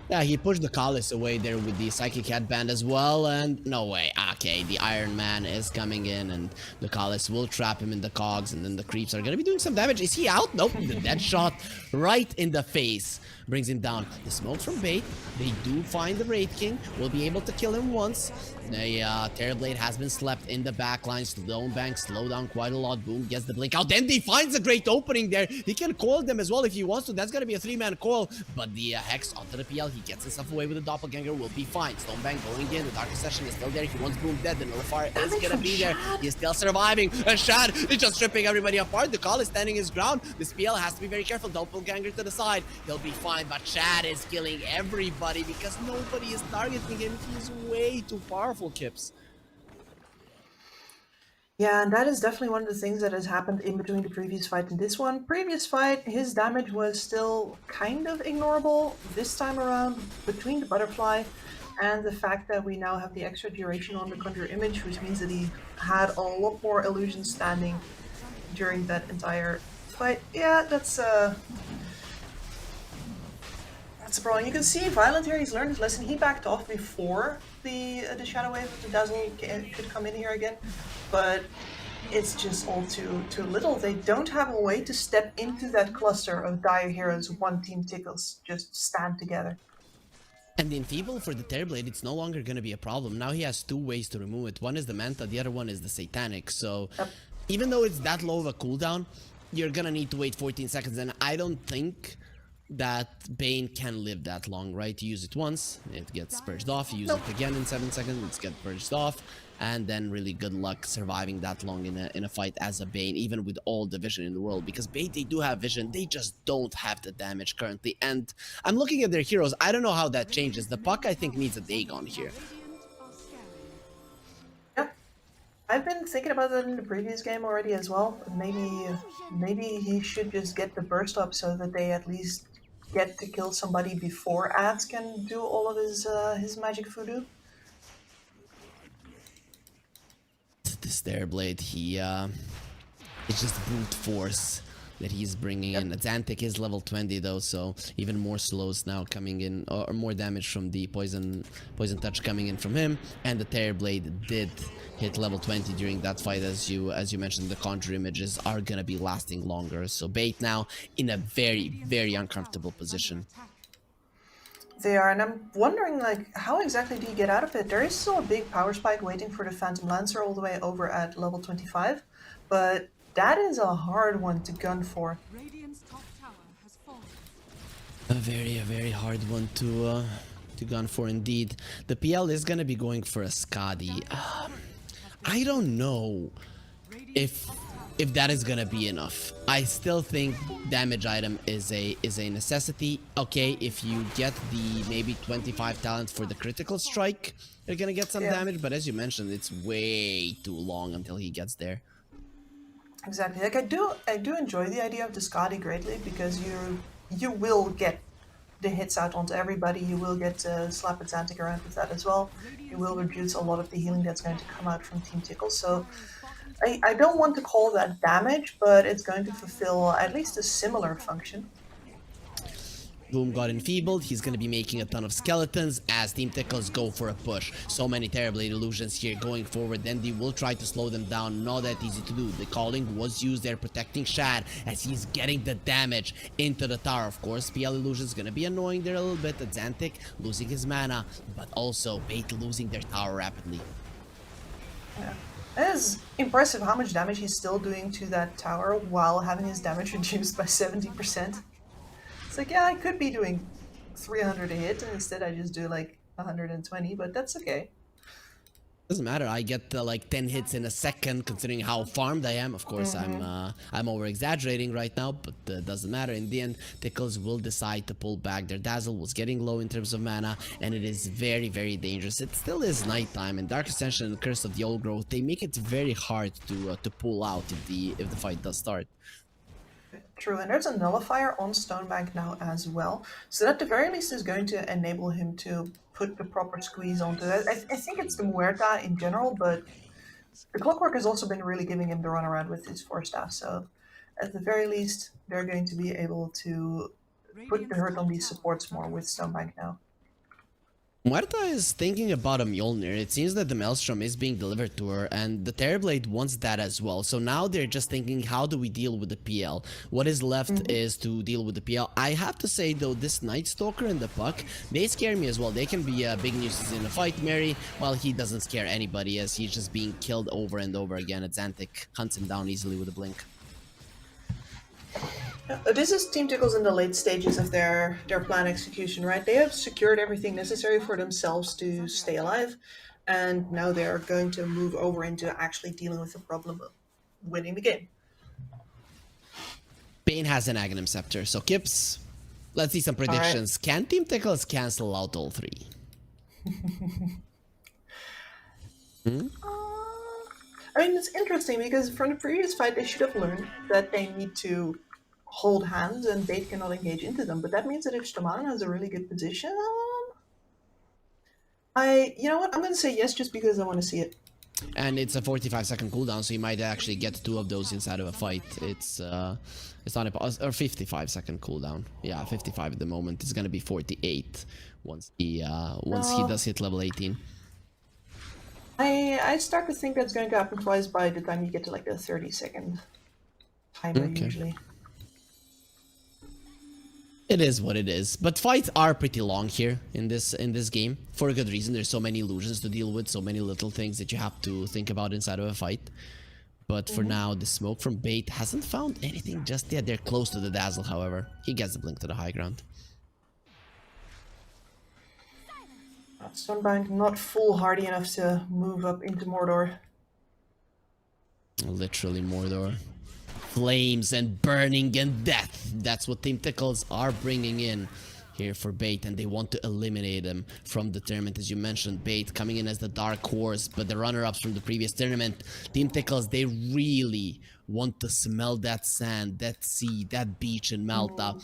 Yeah, he pushed Dukalis away there with the Psychic Headband as well, and no way. Okay, the Iron Man is coming in, and Dukalis will trap him in the cogs, and then the creeps are gonna be doing some damage. Is he out? Nope, the dead shot right in the face brings him down. The smoke from Bait, they do find the Wraith King, will be able to kill him once. The Terrorblade has been slept in the backline. StoneBank slow down quite a lot. Boom gets the blink out. Dendi finds a great opening there. He can coil them as well if he wants to. That's gonna be a 3-man coil, but the Hex onto the PL. He gets himself away with the Doppelganger. Will be fine. StoneBank going in. The Darkest Session is still there. He wants Boom dead. The Nullifier is gonna be there. He's still surviving. And Shad is just stripping everybody apart. The call is standing his ground. This PL has to be very careful. Doppelganger to the side. He'll be fine, but Shad is killing everybody because nobody is targeting him. He's way too powerful, Kips. Yeah, and that is definitely one of the things that has happened in between the previous fight and this one. Previous fight, his damage was still kind of ignorable. This time around, between the butterfly and the fact that we now have the extra duration on the Conjure Image, which means that he had a lot more illusions standing during that entire fight. Yeah, that's a problem. You can see Violent here, he's learned his lesson. He backed off before the Shadow Wave of the Dazzle could come in here again, but it's just all too little. They don't have a way to step into that cluster of dire heroes. One team Tickles just stand together. And the Enfeeble for the Terrorblade, it's no longer going to be a problem. Now he has two ways to remove it. One is the Manta, the other one is the Satanic. So even though it's that low of a cooldown, you're going to need to wait 14 seconds. And I don't think that Bane can live that long, right? You use it once, it gets purged off. You use it again in 7 seconds, it's get purged off. And then really good luck surviving that long in a fight as a Bane, even with all the vision in the world. Because Bane, they do have vision, they just don't have the damage currently. And I'm looking at their heroes, I don't know how that changes. The Puck, I think, needs a Dagon here. Yeah, I've been thinking about that in the previous game already as well. Maybe he should just get the burst up so that they at least get to kill somebody before Ads can do all of his magic voodoo. This Terrorblade, it's just brute force that he's bringing in. Adzantick is level 20 though, so even more slows now coming in, or more damage from the poison touch coming in from him. And the Terrorblade did hit level 20 during that fight, as you mentioned. The Conjure Images are gonna be lasting longer, so Bait now in a very uncomfortable position. They are, and I'm wondering, like, how exactly do you get out of it? There is still a big power spike waiting for the Phantom Lancer all the way over at level 25, but that is a hard one to gun for. Radiant's top tower has fallen. A very hard one to gun for indeed. The PL is gonna be going for a Skadi. I don't know if that is gonna be enough. I still think damage item is a necessity. Okay, if you get the maybe 25 talent for the critical strike, you're gonna get some damage, but as you mentioned, it's way too long until he gets there. Exactly. Like, I do enjoy the idea of the Skadi greatly, because you will get the hits out onto everybody. You will get to slap Adzantick around with that as well. You will reduce a lot of the healing that's going to come out from Team Tickles. So I don't want to call that damage, but it's going to fulfill at least a similar function. Boom got enfeebled. He's going to be making a ton of skeletons as Team Tickles go for a push. So many Terrorblade illusions here going forward. Dendi will try to slow them down. Not that easy to do. The calling was used there, protecting Shad as he's getting the damage into the tower. Of course, PL illusion is going to be annoying there a little bit. Adzantick losing his mana, but also Bait losing their tower rapidly. Yeah. It is impressive how much damage he's still doing to that tower while having his damage reduced by 70%. It's like, yeah, I could be doing 300 a hit, and instead I just do like 120, but that's okay. Doesn't matter. I get like 10 hits in a second, considering how farmed I am. Of course, I'm over exaggerating right now, but doesn't matter. In the end, Tickles will decide to pull back. Their dazzle was getting low in terms of mana, and it is very, very dangerous. It still is nighttime, and Dark Ascension and Curse of the Old Growth, they make it very hard to pull out if the fight does start. True, and there's a nullifier on StoneBank now as well, so that at the very least is going to enable him to put the proper squeeze onto it. I think it's the Muerta in general, but the Clockwork has also been really giving him the runaround with his Force Staff, so at the very least they're going to be able to put the hurt on these supports more with StoneBank now. Muerta is thinking about a Mjolnir. It seems that the Maelstrom is being delivered to her, and the Terrorblade wants that as well. So now they're just thinking, how do we deal with the PL? What is left is to deal with the PL. I have to say, though, this Night Stalker and the Puck, they scare me as well. They can be big nuisance in a fight. Mary, well, he doesn't scare anybody as he's just being killed over and over again. Adzantick hunts him down easily with a blink. This is Team Tickles in the late stages of their plan execution, right? They have secured everything necessary for themselves to stay alive, and now they're going to move over into actually dealing with the problem of winning the game. Bane has an Aghanim Scepter, so Kips, let's see some predictions. Can Team Tickles cancel out all three? I mean, it's interesting because from the previous fight, they should have learned that they need to hold hands and Bait cannot engage into them. But that means that if Shtaman has a really good position, you know what? I'm going to say yes just because I want to see it. And it's a 45-second cooldown, so you might actually get 2 of those inside of a fight. It's not a 55-second cooldown. Yeah, 55 at the moment. It's gonna be 48 once he does hit level 18. I start to think that's going to happen twice by the time you get to like the 30-second timer usually. It is what it is, but fights are pretty long here in this game for a good reason. There's so many illusions to deal with, so many little things that you have to think about inside of a fight. But for now, the smoke from Bait hasn't found anything just yet. They're close to the dazzle, however. He gets the blink to the high ground. StoneBank not foolhardy enough to move up into Mordor. Literally Mordor. Flames and burning and death. That's what Team Tickles are bringing in here for Bait, and they want to eliminate him from the tournament. As you mentioned, Bait coming in as the dark horse, but the runner-ups from the previous tournament, Team Tickles, they really want to smell that sand, that sea, that beach in Malta.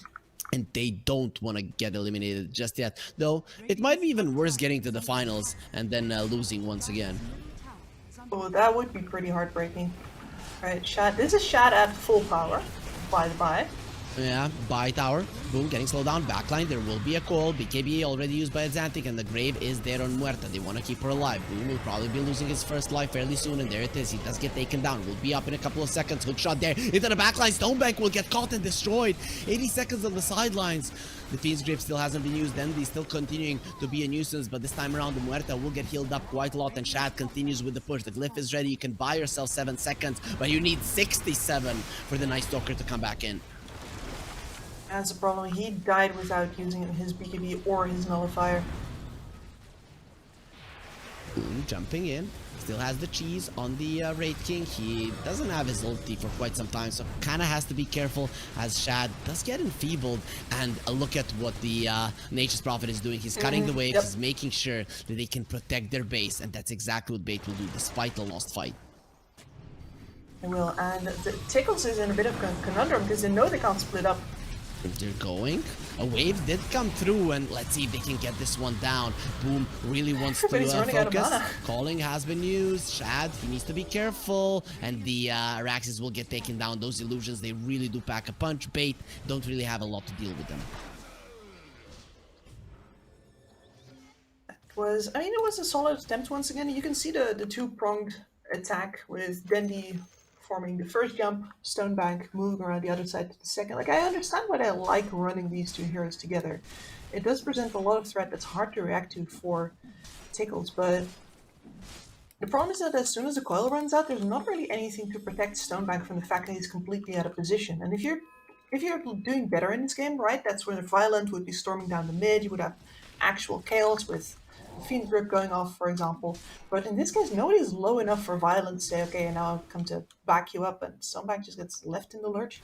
And they don't want to get eliminated just yet. Though, it might be even worse getting to the finals and then losing once again. Oh, that would be pretty heartbreaking. Alright, Shad. This is Shad at full power, by the by. Yeah, buy tower. Boom, getting slowed down. Backline, there will be a call. BKB already used by Adzantick, and the grave is there on Muerta. They want to keep her alive. Boom will probably be losing his first life fairly soon, and there it is. He does get taken down. Will be up in a couple of seconds. Hook shot there into the backline. StoneBank will get caught and destroyed. 80 seconds on the sidelines. The Fiend's Grave still hasn't been used. Dendi still continuing to be a nuisance, but this time around the Muerta will get healed up quite a lot, and Shad continues with the push. The glyph is ready. You can buy yourself 7 seconds, but you need 67 for the Night Stalker to come back in. That's the problem. He died without using his BKB or his nullifier. Boom, jumping in. Still has the cheese on the Raid King. He doesn't have his ulti for quite some time, so kind of has to be careful as Shad does get enfeebled. And look at what the Nature's Prophet is doing. He's cutting the waves. He's making sure that they can protect their base, and that's exactly what Bait will do despite the lost fight. They will, and the Tickles is in a bit of a conundrum because they know they can't split up. They're going. A wave did come through, and let's see if they can get this one down. Boom really wants to focus. Calling has been used. Shad, he needs to be careful, and the Araxes will get taken down. Those illusions, they really do pack a punch. Bait don't really have a lot to deal with them. It was a solid attempt once again. You can see the two-pronged attack with Dendi forming the first jump, StoneBank moving around the other side to the second. Like, I understand why I like running these two heroes together. It does present a lot of threat that's hard to react to for Tickles, but the problem is that as soon as the coil runs out, there's not really anything to protect StoneBank from the fact that he's completely out of position. And if you're doing better in this game, right, that's when the Violent would be storming down the mid, you would have actual chaos with Fiend Grip going off, for example. But in this case, nobody's low enough for Violent to say, okay, now I've come to back you up, and StoneBank just gets left in the lurch.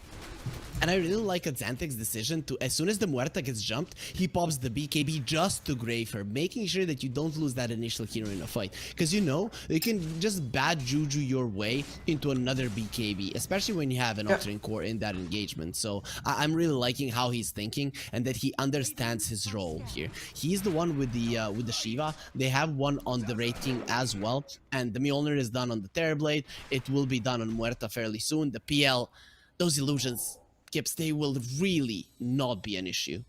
And I really like Adzantick's decision to, as soon as the Muerta gets jumped, he pops the BKB just to grave her, making sure that you don't lose that initial hero in a fight. Because you know, you can just bad juju your way into another BKB, especially when you have an altering core in that engagement. So I'm really liking how he's thinking and that he understands his role here. He's the one with the Shiva. They have one on the Wraith King as well, and the Mjolnir is done on the Terrorblade. It will be done on Muerta fairly soon. The PL, those illusions, Kips, they will really not be an issue.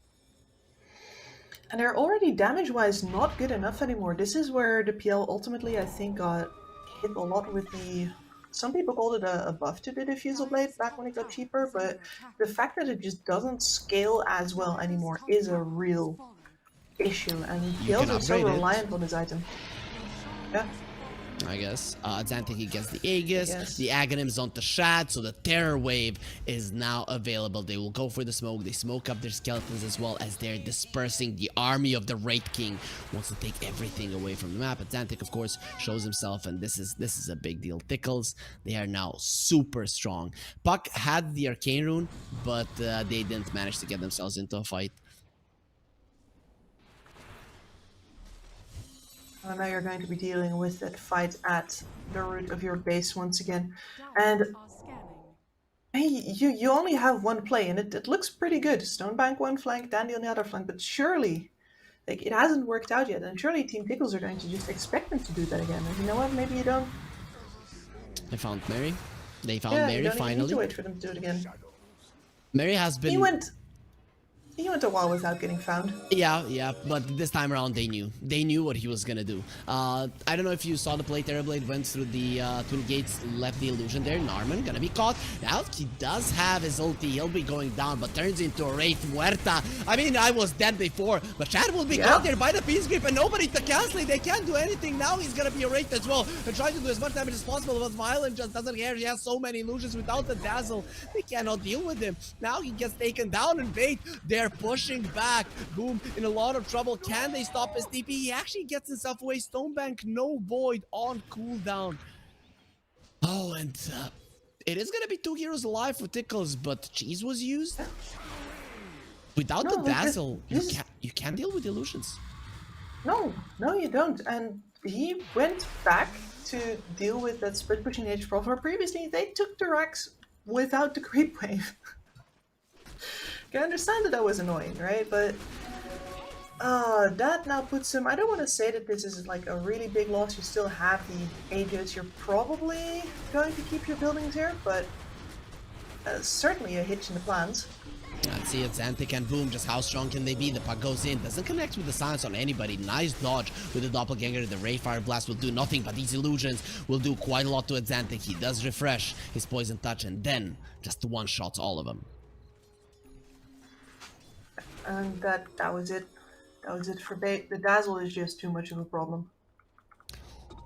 And they're already damage-wise not good enough anymore. This is where the PL ultimately, I think, got hit a lot with the... Some people called it a buff to the Diffusal Blade back when it got cheaper, but the fact that it just doesn't scale as well anymore is a real issue, and PLs are so reliant on this item. Yeah. I guess. Adzantick, he gets the Aegis, the Aghanim's onto Shad, so the Terror Wave is now available. They will go for the smoke. They smoke up their skeletons as well as they're dispersing the army of the Wraith King. Wants to take everything away from the map. Adzantick, of course, shows himself, and this is a big deal. Tickles, they are now super strong. Puck had the Arcane Rune, but they didn't manage to get themselves into a fight. Now you're going to be dealing with that fight at the root of your base once again. And hey, you only have one play, and it looks pretty good. StoneBank one flank, Dendi on the other flank, but surely, like, it hasn't worked out yet, and surely Team Tickles are going to just expect them to do that again. And you know what? Maybe you don't. They found Mary. They found Mary you don't finally. Even need to wait for them to do it again. Mary has been. He went a while without getting found. Yeah, but this time around they knew. They knew what he was gonna do. I don't know if you saw the play. Terrorblade went through the gates, left the illusion there. NARMAN gonna be caught. Now he does have his ulti. He'll be going down, but turns into a Wraith Muerta. I mean, I was dead before, but Shad will be caught there by the Peace Grip and nobody to cancel it. They can't do anything. Now he's gonna be a Wraith as well. They're trying to do as much damage as possible, but Violent just doesn't care. He has so many illusions without the Dazzle. They cannot deal with him. Now he gets taken down and bait. They're pushing back. Boom, in a lot of trouble. Can they stop his TP? He actually gets himself away. StoneBank, no void on cooldown. Oh, and it is gonna be 2 heroes alive for Tickles, but Cheese was used. Without the Dazzle, you can't deal with illusions. No, you don't. And he went back to deal with that split pushing Age Profile. Previously, they took the racks without the creep wave. I understand that was annoying, right? But that now puts him... I don't want to say that this is like a really big loss. You still have the Aegis. You're probably going to keep your buildings here, but certainly a hitch in the plans. Let's see Adzantick, and boom, just how strong can they be? The puck goes in, doesn't connect with the silence on anybody. Nice dodge with the Doppelganger. The Ray Fire Blast will do nothing, but these illusions will do quite a lot to Adzantick. He does refresh his Poison Touch, and then just one-shots all of them. And that was it. That was it for bait. The Dazzle is just too much of a problem.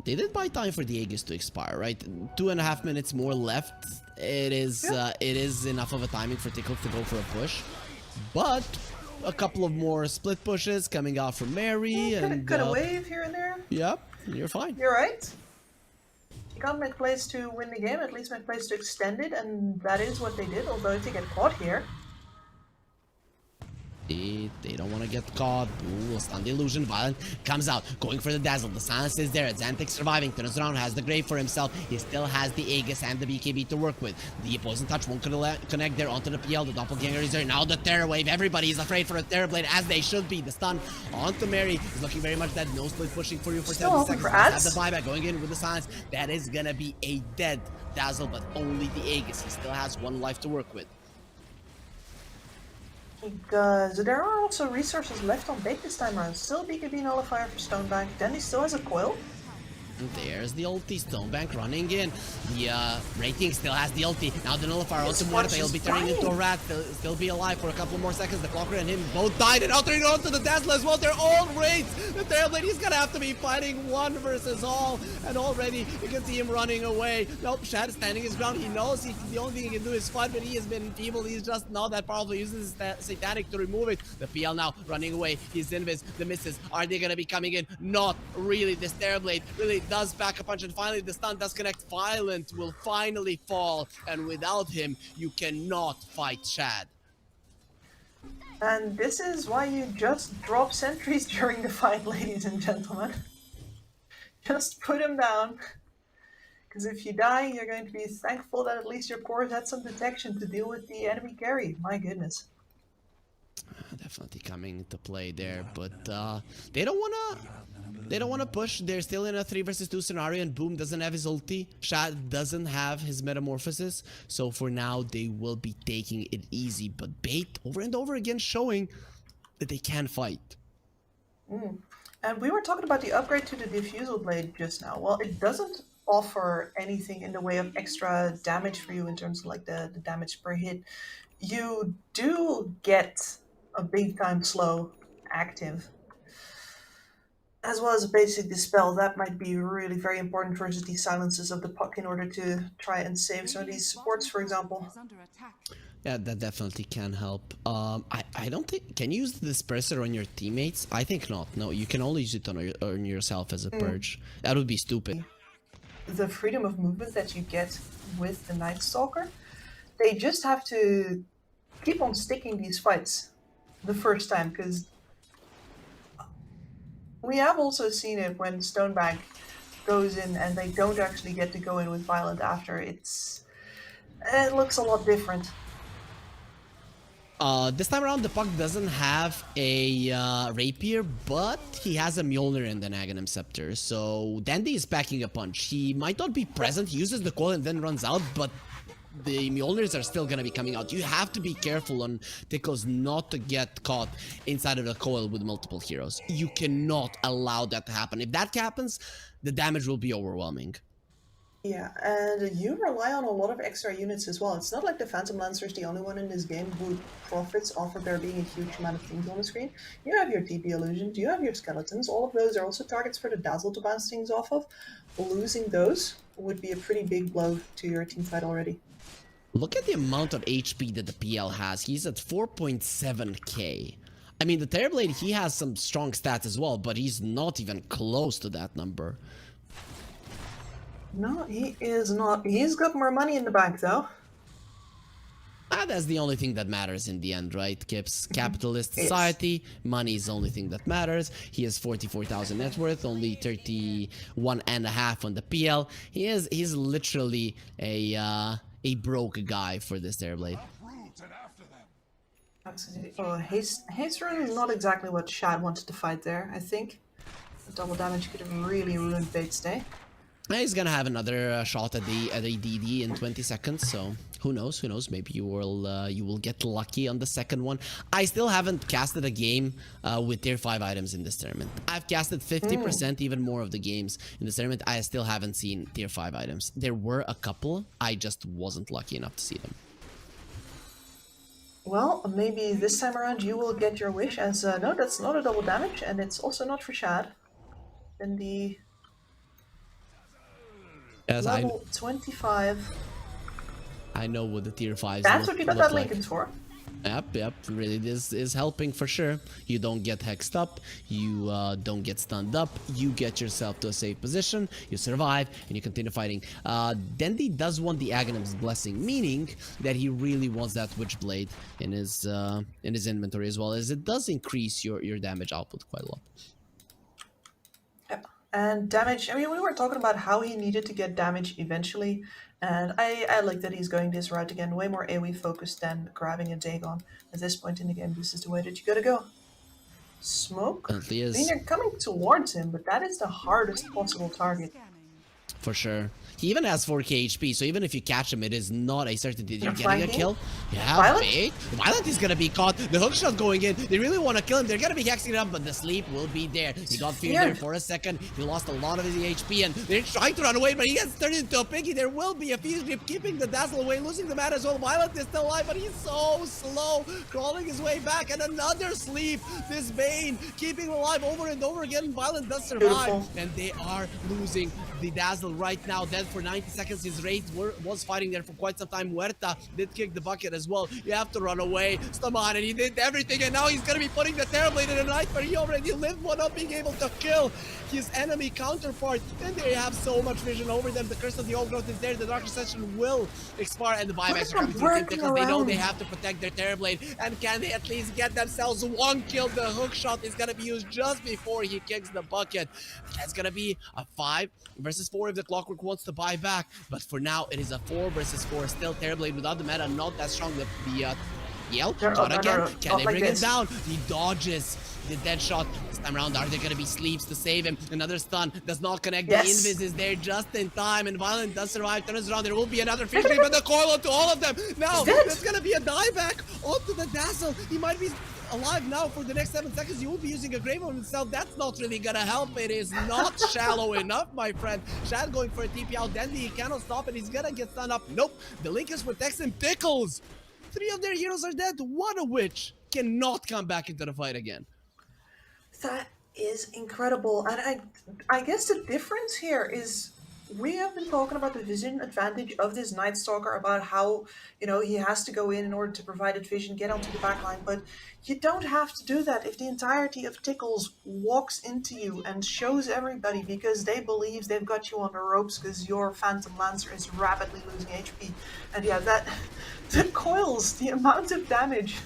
They did buy time for the Aegis to expire, right? 2.5 minutes more left. It is enough of a timing for Tickles to go for a push, but a couple of more split pushes coming out from Mary, and cut a wave here and there. Yep, you're fine. You're right. You can't make plays to win the game, at least make plays to extend it, and that is what they did. Although to get caught here. They don't want to get caught. Ooh, stun the illusion. Violent comes out, going for the Dazzle. The silence is there. Adzantick surviving, turns around, has the grave for himself. He still has the Aegis and the BKB to work with. The Poison Touch won't connect there onto the PL. The Doppelganger is there. Now the Terror Wave. Everybody is afraid for a Terrorblade, as they should be. The stun onto Mary is looking very much dead. No split pushing for you for 70 seconds. Have the buyback going in with the silence. That is gonna be a dead Dazzle, but only the Aegis. He still has one life to work with. There are also resources left on bait this time around. Still BKB Nullifier for StoneBank. Dendi still has a coil. There's the ulti, StoneBank running in. The Rating still has the ulti. Now the Nullifier onto Muerta. He'll be turning into a rat. Still be alive for a couple more seconds. The Clocker and him both died. And now turning onto the Dazzler as well. They're all raids. The Terrorblade, he's gonna have to be fighting one versus all. And already you can see him running away. Nope, Shad is standing his ground. He knows the only thing he can do is fight, but he has been enfeebled. He's just not that powerful. He uses his Satanic to remove it. The PL now running away. He's invis. The misses. Are they gonna be coming in? Not really. This Terrorblade really does back a punch, and finally the stun does connect. Violent will finally fall, and without him you cannot fight Shad. And this is why you just drop sentries during the fight, ladies and gentlemen. Just put him down. Because if you die, you're going to be thankful that at least your cores had some detection to deal with the enemy carry. My goodness. Definitely coming into play there, but they don't wanna push. They're still in a 3 versus 2 scenario, and Boom doesn't have his ulti. Shad doesn't have his metamorphosis, so for now they will be taking it easy. But Bait over and over again showing that they can fight. And we were talking about the upgrade to the Diffusal Blade just now. Well, it doesn't offer anything in the way of extra damage for you in terms of like the damage per hit. You do get a big time slow active, as well as a basic dispel. That might be really very important versus the silences of the puck in order to try and save some of these supports, for example. Is under attack. Yeah, that definitely can help. I don't think... Can you use the Disperser on your teammates? I think not. No, you can only use it on yourself as a purge. That would be stupid. The freedom of movement that you get with the Night Stalker, they just have to keep on sticking these fights the first time, because we have also seen it when StoneBank goes in and they don't actually get to go in with Violent after. It looks a lot different. This time around, the puck doesn't have a Rapier, but he has a Mjolnir and an Aghanim Scepter. So Dendi is packing a punch. He might not be present. He uses the coil and then runs out, but the Mjolnirs are still gonna be coming out. You have to be careful on Tickles not to get caught inside of the coil with multiple heroes. You cannot allow that to happen. If that happens, the damage will be overwhelming. Yeah, and you rely on a lot of extra units as well. It's not like the Phantom Lancer is the only one in this game who profits off of there being a huge amount of things on the screen. You have your TP Illusions, you have your Skeletons. All of those are also targets for the Dazzle to bounce things off of. Losing those would be a pretty big blow to your teamfight already. Look at the amount of HP that the PL has. He's at 4.7k. I mean, the Terrorblade, he has some strong stats as well, but he's not even close to that number. No, he is not. He's got more money in the bank, though. That's the only thing that matters in the end, right, Kips? Capitalist society, money is the only thing that matters. He has 44,000 net worth, only 31.5 on the PL. He's literally a broke guy for this Terrorblade. Absolutely. Oh, Haste Rune is not exactly what Shad wanted to fight there, I think. The double damage could have really ruined Bait's day. He's gonna have another shot at the DD in 20 seconds, so who knows? Who knows? Maybe you will get lucky on the second one. I still haven't casted a game with tier 5 items in this tournament. I've casted 50% even more of the games in this tournament. I still haven't seen tier 5 items. There were a couple, I just wasn't lucky enough to see them. Well, maybe this time around you will get your wish, as no, that's not a double damage, and it's also not for Shad. Then the level 25. I know what the tier 5s That's what you got that like. Lincolns for. Yep, really this is helping for sure. You don't get hexed up, you don't get stunned up, you get yourself to a safe position, you survive, and you continue fighting. Dendi does want the Aghanim's Blessing, meaning that he really wants that Witchblade in his inventory, as well as it does increase your damage output quite a lot. And damage, I mean, we were talking about how he needed to get damage eventually, and I like that he's going this route again, way more AoE focused than grabbing a Dagon. At this point in the game, this is the way that you gotta go. Smoke? I mean, they're coming towards him, but that is the hardest possible target. For sure. He even has 4k HP, so even if you catch him, it is not a certainty that you're getting a kill. Yeah, Violent? bait. Violent is gonna be caught. The hookshot going in. They really want to kill him. They're gonna be hexing it up, but the sleep will be there. He got feared there for a second. He lost a lot of his HP, and they're trying to run away, but he gets turned into a piggy. There will be a fuse grip keeping the Dazzle away, losing the man as well. Violent is still alive, but he's so slow, crawling his way back, and another sleep. This Bane keeping him alive over and over again. Violent does survive, Beautiful. and they are losing the Dazzle right now. Dead for 90 seconds. His raid was fighting there for quite some time. Huerta did kick the bucket as well. You have to run away. StoneBank, and he did everything, and now he's gonna be putting the Terrorblade in a nightmare. He already lived one up, being able to kill his enemy counterpart, and they have so much vision over them. The curse of the old growth is there. The dark session will expire, and the buybacks are coming through Tickles. They know they have to protect their Terrorblade, and can they at least get themselves one kill? The hook shot is gonna be used just before he kicks the bucket. That's gonna be a 5 versus 4 if the Clockwork wants to buy back, but for now it is a 4 versus 4. Still Terrorblade without the meta, not that strong. The Yell, shot again. Can they bring it down? He dodges the dead shot. This time around, are there gonna be sleeps to save him? Another stun does not connect. Yes. The invis is there just in time, and Violent does survive. Turns around, there will be another fish grip, but the coil onto all of them. Now there's gonna be a dieback onto the Dazzle. He might be alive now for the next 7 seconds. He will be using a grave on himself. That's not really gonna help. It is not shallow enough, my friend. Shad going for a TP out. Dendi, he cannot stop it. He's gonna get stunned up. Nope. The Linkers protects him. Tickles. 3 of their heroes are dead, one of which cannot come back into the fight again. That is incredible. And I guess the difference here is we have been talking about the vision advantage of this Night Stalker, about how, you know, he has to go in order to provide that vision, get onto the backline, but you don't have to do that if the entirety of Tickles walks into you and shows everybody because they believe they've got you on the ropes because your Phantom Lancer is rapidly losing HP. And yeah, that the coils, the amount of damage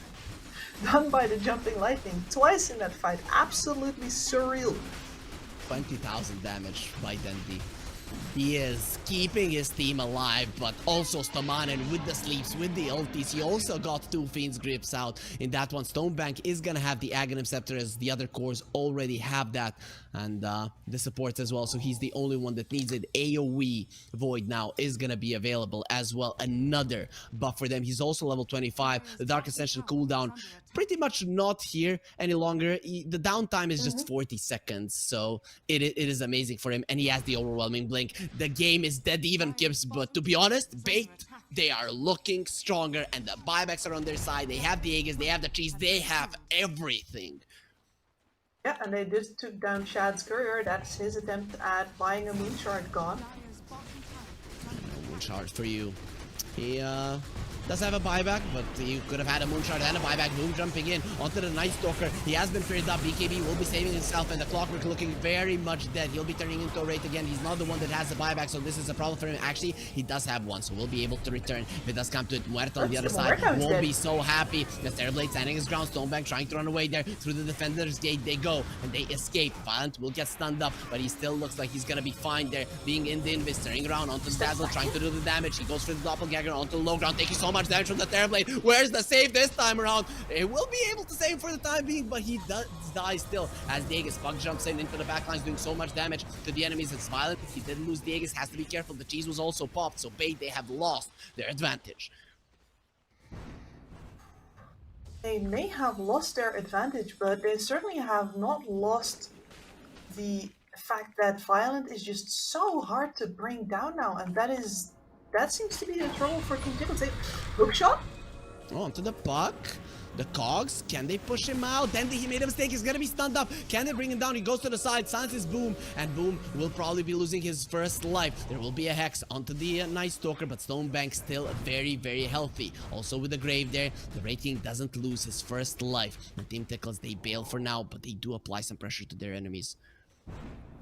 done by the Jumping Lightning twice in that fight, absolutely surreal. 20,000 damage by Dendi. He is keeping his team alive, but also StoneBank, and with the sleeps, with the ultis, he also got 2 Fiend's Grips out in that one. StoneBank is gonna have the Aghanim Scepter, as the other cores already have that, and the supports as well, so he's the only one that needs it. AoE Void now is gonna be available as well, another buff for them. He's also level 25. The Dark Ascension cooldown pretty much not here any longer. The downtime is just 40 seconds, so it is amazing for him, and he has the overwhelming blink. The game is dead even, Gibbs, but to be honest, Bait, they are looking stronger, and the buybacks are on their side. They have the Aegis, they have the cheese, they have everything. Yeah, and they just took down Shad's courier. That's his attempt at buying a Moonshard gone. Moonshard for you. He does have a buyback, but you could have had a Moonshard and a buyback. Boom jumping in onto the Night Stalker. He has been feared up. BKB will be saving himself, and the Clockwork looking very much dead. He'll be turning into a Wraith again. He's not the one that has the buyback, so this is a problem for him. Actually, he does have one, so we'll be able to return if it does come to it. Muerta on the other side won't be so happy. The Terrorblade standing his ground. StoneBank trying to run away there. Through the Defender's Gate they go, and they escape. Violent will get stunned up, but he still looks like he's gonna be fine there. Being in the invis, turning around onto the Dazzle, trying to do the damage. He goes for the Doppelganger onto the low ground, taking so much damage from the Terrorblade. Where's the save this time around? It will be able to save for the time being, but he does die still as the Aegis bug jumps in into the backlines, doing so much damage to the enemies. It's Violent. He didn't lose the Aegis, has to be careful. The cheese was also popped, so Bait, they have lost their advantage. They may have lost their advantage, but they certainly have not lost the fact that Violent is just so hard to bring down now, and that seems to be the trouble for King Tickles. Hook shot? Oh, onto the puck. The cogs, can they push him out? Dendi, he made a mistake, he's gonna be stunned up. Can they bring him down? He goes to the side, silences Boom, and Boom will probably be losing his first life. There will be a hex onto the Night Stalker, but StoneBank still very, very healthy. Also with the grave there, the Wraith King doesn't lose his first life. And Team Tickles, they bail for now, but they do apply some pressure to their enemies.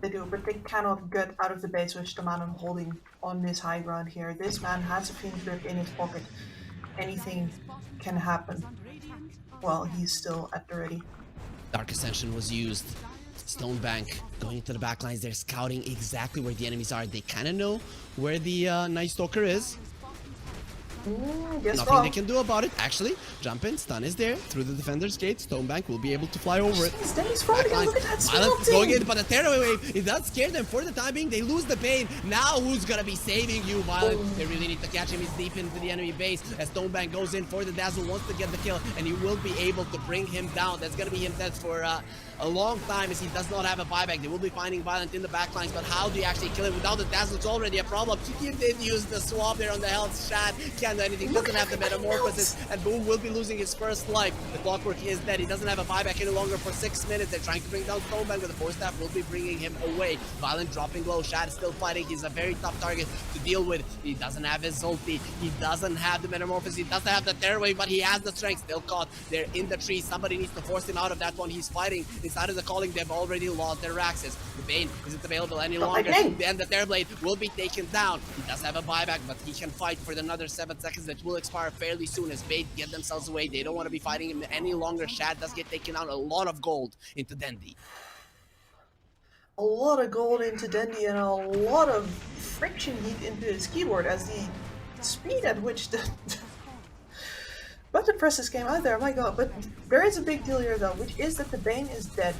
They do, but they cannot get out of the base with the man I'm holding on this high ground here. This man has a Fiend's Grip in his pocket. Anything can happen. Well, he's still at the ready. Dark Ascension was used. StoneBank going into the backlines. They're scouting exactly where the enemies are. They kind of know where the Night Stalker is. Guess Nothing wrong. they can do about it. Actually, jump in, stun is there. Through the defender's gate, StoneBank will be able to fly over it. Dendi's falling again. Look at that Violent swamp going in, but the tearaway wave, it does scare them for the time being. They lose the Bane. Now who's gonna be saving you, Violent? They really need to catch him. He's deep into the enemy base. As StoneBank goes in for the Dazzle, wants to get the kill, and he will be able to bring him down. That's gonna be him dead for a long time, as he does not have a buyback. They will be finding Violent in the backlines, but how do you actually kill him without the Dazzle? It's already a problem. He did use the swap there on the health. Shad can't do anything, doesn't have the metamorphosis, and Boom will be losing his first life. The clockwork is dead. He doesn't have a buyback any longer for 6 minutes. They're trying to bring down StoneBank, but the force staff will be bringing him away. Violent dropping low. Shad is still fighting. He's a very tough target to deal with. He doesn't have his ulti. He doesn't have the metamorphosis. He doesn't have the tearaway, but he has the strength. Still caught. They're in the tree. Somebody needs to force him out of that one. He's fighting inside of the calling. They've already lost their axes. The Bane isn't available any longer. Then the Tearblade will be taken down. He does have a buyback, but he can fight for another 7 seconds that will expire fairly soon as Bait get themselves away. They don't want to be fighting him any longer. Shad does get taken out. A lot of gold into Dendi. A lot of gold into Dendi and a lot of friction heat into his keyboard as the speed at which the button presses came out there. My god, but there is a big deal here though, which is that the Bane is dead.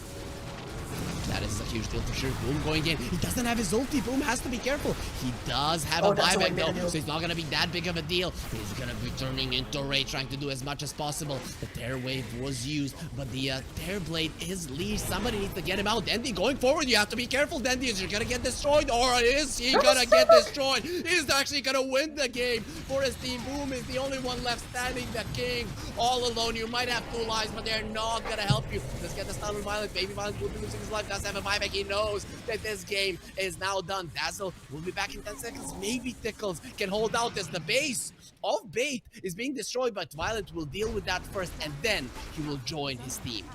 That is a huge deal for sure. Boom going in. He doesn't have his ulti. Boom has to be careful. He does have a buyback though, so it's not gonna be that big of a deal. He's gonna be turning into Ray, trying to do as much as possible. The tear wave was used, but the tear blade is leashed. Somebody needs to get him out. Dendi going forward. You have to be careful, Dendi. Is you're gonna get destroyed, or is he gonna get destroyed? He's actually gonna win the game for his team. Boom is the only one left standing. The king all alone. You might have 2 lives, but they're not gonna help you. Let's get the stun with Violent. Maybe Violent will be losing his life. Does have a buyback. He knows that this game is now done. Dazzle will be back in 10 seconds. Maybe Tickles can hold out as the base of Bait is being destroyed, but Violent will deal with that first, and then he will join his team.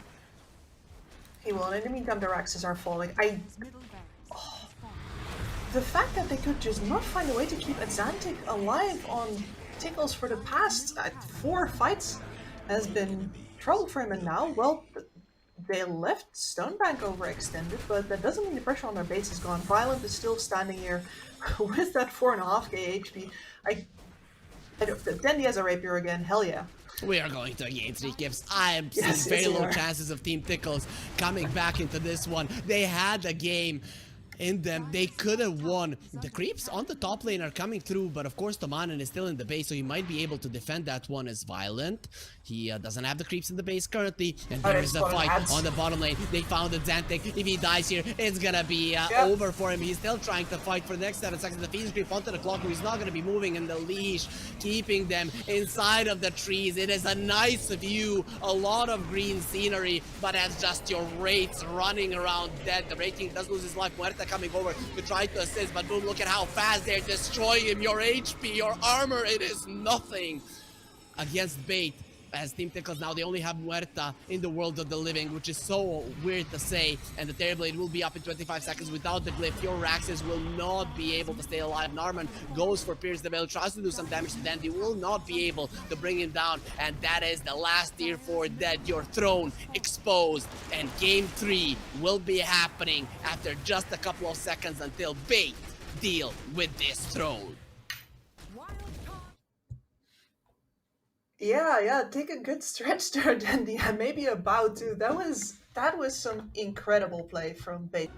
He will, and in the meantime, the Raxes are falling. The fact that they could just not find a way to keep Adzantick alive on Tickles for the past 4 fights has been trouble for him, and now, well, they left StoneBank overextended, but that doesn't mean the pressure on their base is gone. Violent is still standing here with that 4.5k HP. Dendi has a rapier again, hell yeah. We are going to game 3 gifts. I am seeing very low chances of Team Tickles coming back into this one. They had a game in them. They could have won. The creeps on the top lane are coming through, but of course NARMAN is still in the base, so he might be able to defend that one as Violent. He doesn't have the creeps in the base currently, and there is a fight on the bottom lane. They found Adzantick. If he dies here, it's gonna be over for him. He's still trying to fight for the next 7 seconds. The Phoenix creep onto the clock, he's not gonna be moving in the leash, keeping them inside of the trees. It is a nice view, a lot of green scenery, but as just your Wraiths running around dead. The Wraith King does lose his life. Muerta coming over to try to assist, but boom, look at how fast they're destroying him. Your HP, your armor, it is nothing against Bait. As Team Tickles now, they only have Muerta in the world of the living, which is so weird to say, and the Tearblade will be up in 25 seconds without the glyph. Your Raxes will not be able to stay alive. NARMAN goes for Pierce the Veil, tries to do some damage to Dendi, will not be able to bring him down, and that is the last tier 4 dead. Your throne exposed, and game 3 will be happening after just a couple of seconds until Bait deal with this throne. Yeah, take a good stretch there, Dendi, and maybe a bow too. That was some incredible play from Bait.